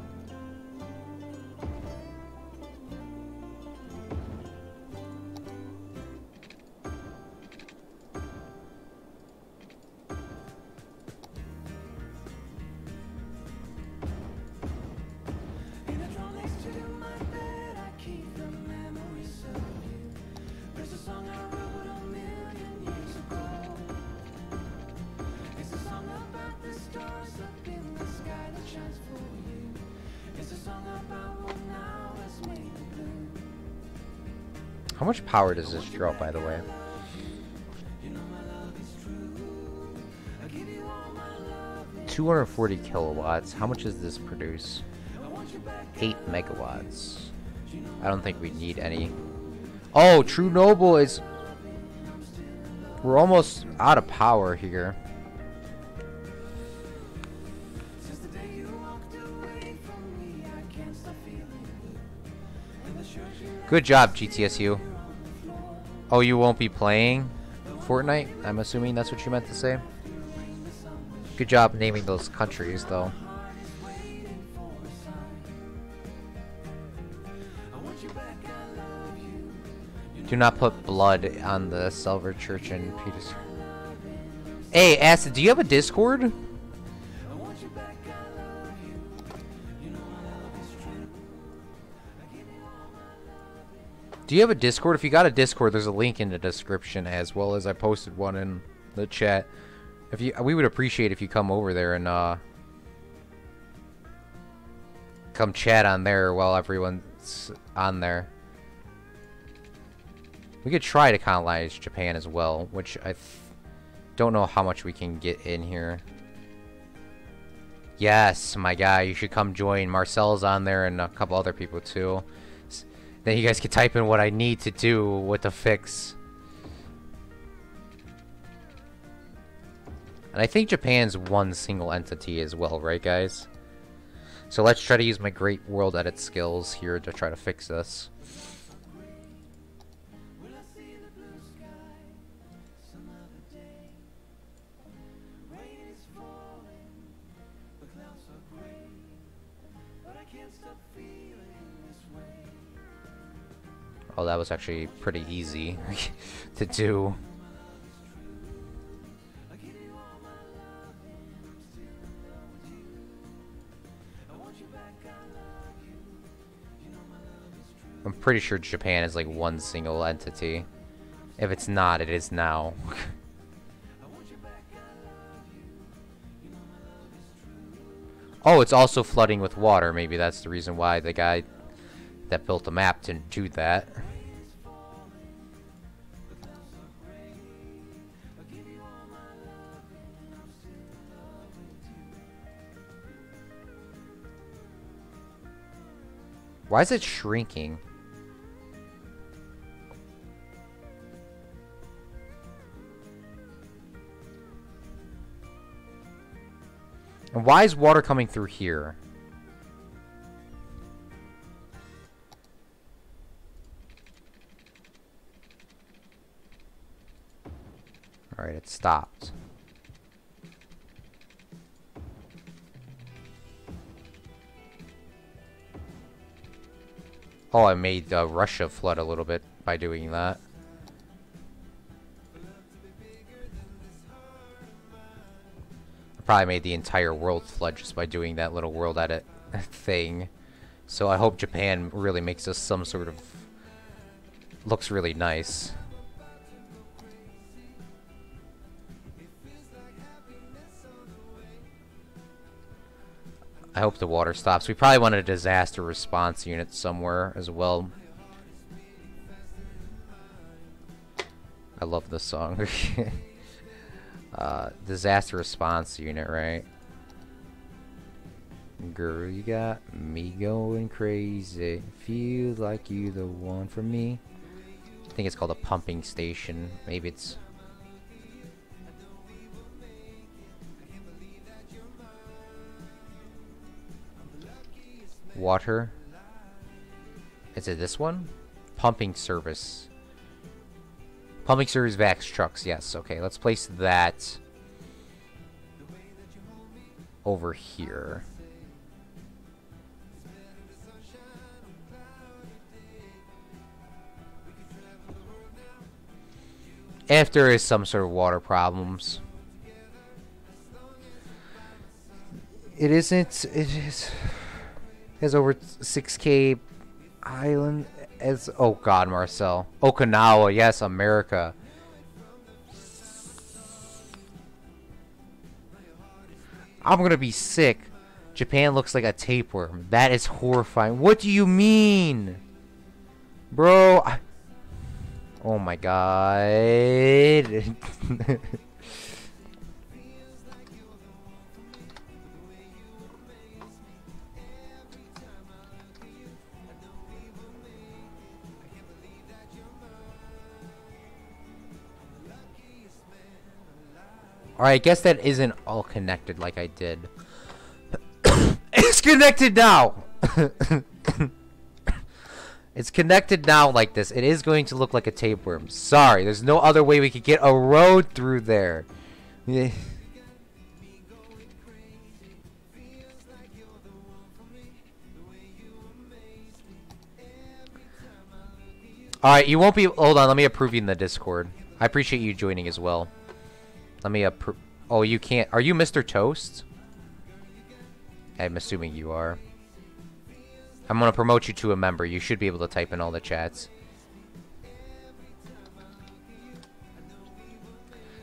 How much power does this draw, by the way? $240 kilowatts. How much does this produce? 8 megawatts. I don't think we need any. Oh, True Noble is... We're almost out of power here. Good job, GTSU. Oh, you won't be playing Fortnite? I'm assuming that's what you meant to say. Good job naming those countries, though. Do not put blood on the Silver Church in Petersburg. Hey, Acid, do you have a Discord? Do you have a Discord? If you got a Discord, there's a link in the description, as well as I posted one in the chat. If you, we would appreciate if you come over there and come chat on there while everyone's on there. We could try to colonize Japan as well, which I don't know how much we can get in here. Yes, my guy, you should come join. Marcel's on there and a couple other people too. Then you guys can type in what I need to do with the fix. And I think Japan's one single entity as well, right guys? So let's try to use my great world edit skills here to try to fix this. Oh, that was actually pretty easy to do. I'm pretty sure Japan is like one single entity. If it's not, it is now. Oh, it's also flooding with water. Maybe that's the reason why the guy that built the map didn't do that. Why is it shrinking? And why is water coming through here? Alright, it stopped. Oh, I made Russia flood a little bit by doing that. I probably made the entire world flood just by doing that little world edit thing. So I hope Japan really makes us some sort of... looks really nice. I hope the water stops. We probably want a disaster response unit somewhere as well. I love this song. Disaster response unit, right? Girl, you got me going crazy. Feel like you the one for me. I think it's called a pumping station. Maybe it's... water. Is it this one? Pumping service. Pumping service Vax trucks. Yes. Okay. Let's place that over here. If there is some sort of water problems. It isn't. It is. Has over 6K island as... oh god, Marcel. Okinawa, yes, America. I'm gonna be sick. Japan looks like a tapeworm. That is horrifying. What do you mean? Bro, oh my god. Alright, I guess that isn't all connected like I did. It's connected now! It's connected now like this. It is going to look like a tapeworm. Sorry, there's no other way we could get a road through there. Yeah. Alright, you won't be... hold on, let me approve you in the Discord. I appreciate you joining as well. Let me approve... oh, you can't... are you Mr. Toast? I'm assuming you are. I'm gonna promote you to a member. You should be able to type in all the chats.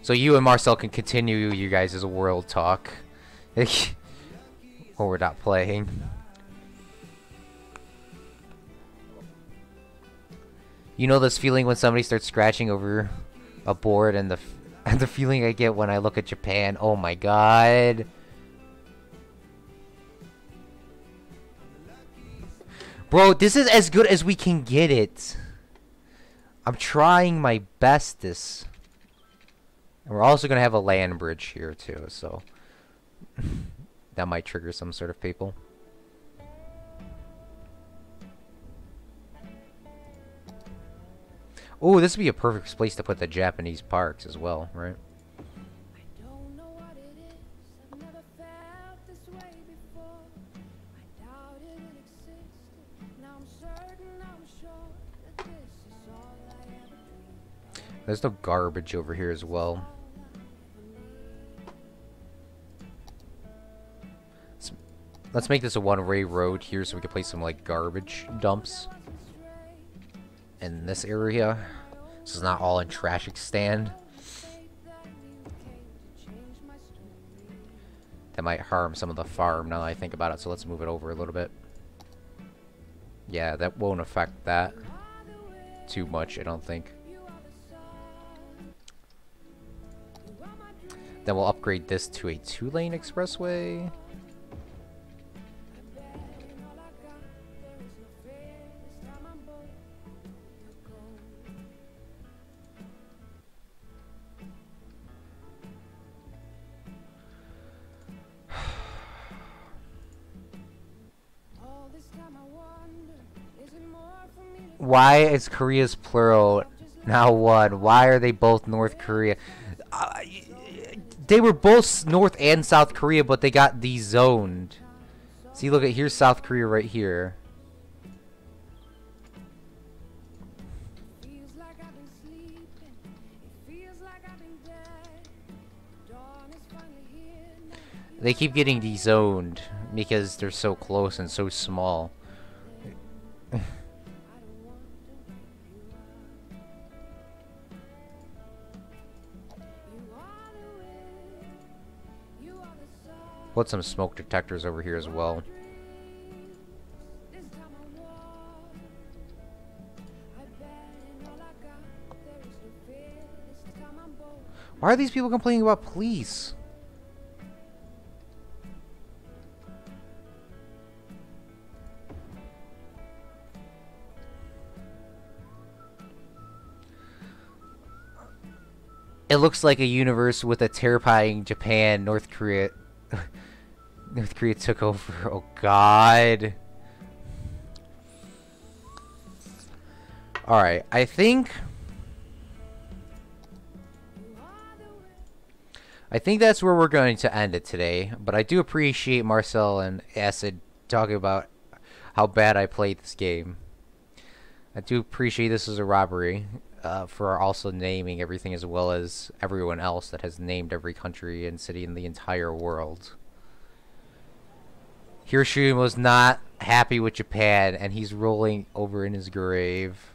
So you and Marcel can continue you guys' world talk. Or we're not playing. You know this feeling when somebody starts scratching over a board, and the feeling I get when I look at Japan. Oh my god. Bro, this is as good as we can get it. I'm trying my bestest. And we're also going to have a land bridge here too, so that might trigger some sort of people. Oh, this would be a perfect place to put the Japanese parks as well, right? There's no garbage over here as well. Let's make this a one-way road here so we can place some, like, garbage dumps in this area. This is not all in traffic stand. That might harm some of the farm now that I think about it, so let's move it over a little bit. Yeah, that won't affect that too much, I don't think. Then we'll upgrade this to a 2-lane expressway. Why is Korea's plural now one? Why are they both North Korea? They were both North and South Korea, but they got de-zoned. See, look at here's South Korea right here. They keep getting de-zoned because they're so close and so small. Put some smoke detectors over here as well. Why are these people complaining about police? It looks like a universe with a terrifying Japan, North Korea. North Korea took over. Oh God. Alright, I think that's where we're going to end it today. But I do appreciate Marcel and Acid talking about how bad I played this game. I do appreciate this as a robbery. For also naming everything as well as everyone else that has named every country and city in the entire world. Hiroshima was not happy with Japan, and he's rolling over in his grave.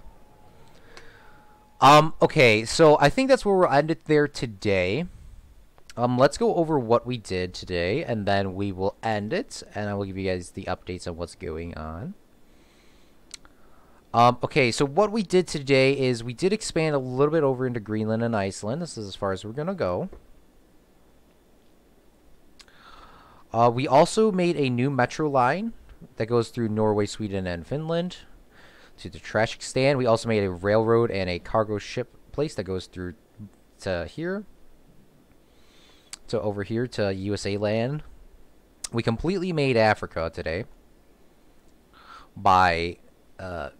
Okay, so I think that's where we'll end it there today. Let's go over what we did today, and then we will end it, and I will give you guys the updates on what's going on. Okay, so what we did today is we did expand a little bit over into Greenland and Iceland. This is as far as we're going to go. We also made a new metro line that goes through Norway, Sweden, and Finland to the trash stand. We also made a railroad and a cargo ship place that goes through to here. To over here to USA land. We completely made Africa today by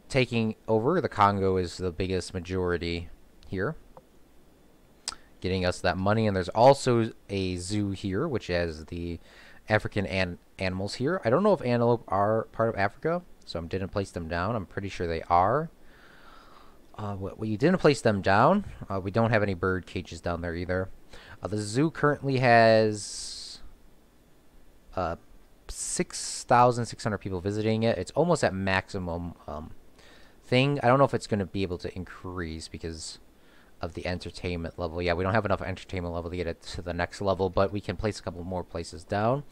taking over. The Congo is the biggest majority here, getting us that money. And there's also a zoo here, which has the African animals here. I don't know if antelope are part of Africa, so I didn't place them down. I'm pretty sure they are. We didn't place them down. We don't have any bird cages down there either. The zoo currently has 6,600 people visiting it. It's almost at maximum thing. I don't know if it's going to be able to increase because of the entertainment level. Yeah, we don't have enough entertainment level to get it to the next level, but we can place a couple more places down.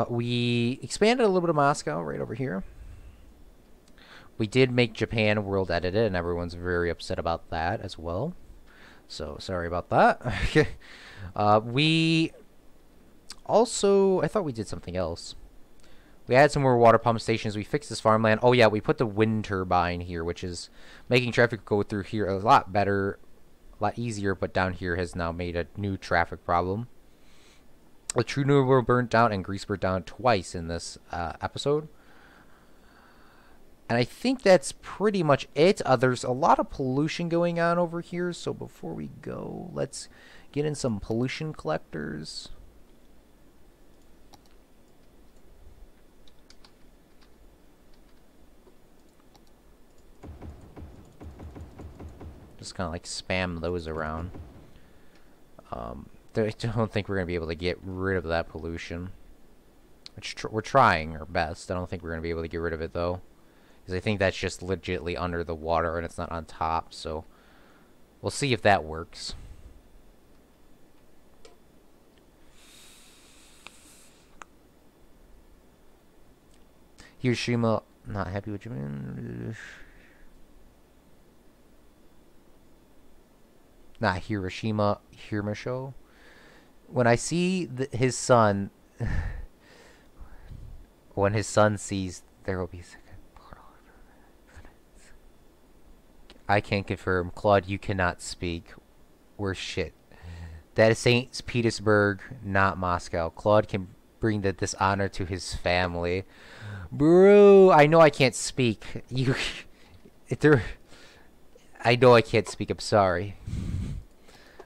We expanded a little bit of Moscow right over here. We did make Japan world edited, and everyone's very upset about that as well. So, sorry about that. We also... I thought we did something else. We added some more water pump stations. We fixed this farmland. Oh, yeah, we put the wind turbine here, which is making traffic go through here a lot better, a lot easier, but down here has now made a new traffic problem. The True New burnt down and Grease burnt down twice in this episode. And I think that's pretty much it. There's a lot of pollution going on over here, so before we go, let's get in some pollution collectors. Just kind of like spam those around. I don't think we're going to be able to get rid of that pollution. We're trying our best. I don't think we're going to be able to get rid of it, though. Because I think that's just legitimately under the water and it's not on top. So we'll see if that works. Hiroshima, not happy with Japan. Not Hiroshima, Hiroshima. When I see his son, when his son sees, there will be. I can confirm, Claude, you cannot speak. We're shit. That is St. Petersburg, not Moscow. Claude can bring the dishonor to his family. Bro, I know I can't speak. I know I can't speak. I'm sorry.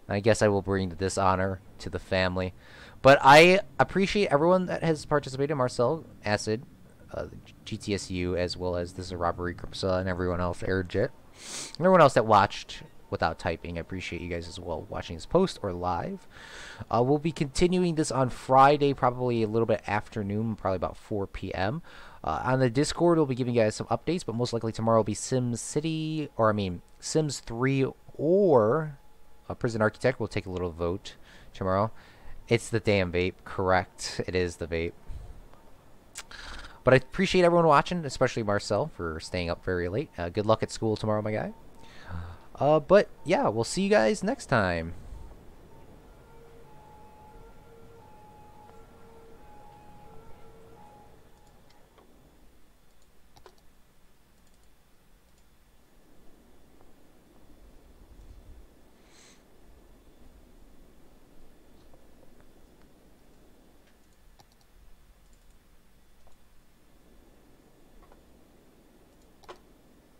I guess I will bring the dishonor to the family. But I appreciate everyone that has participated. Marcel, Acid, GTSU, as well as This is a Robbery, Kripsa, and everyone else, Airjet. And everyone else that watched without typing. I appreciate you guys as well watching this post or live. We'll be continuing this on Friday, probably a little bit afternoon, probably about 4 p.m. On the Discord, we'll be giving you guys some updates, but most likely tomorrow will be Sims 3 or Prison Architect. We'll take a little vote tomorrow. It's the damn vape. Correct. It is the vape. But I appreciate everyone watching, especially Marcel for staying up very late. Good luck at school tomorrow, my guy. But yeah, we'll see you guys next time.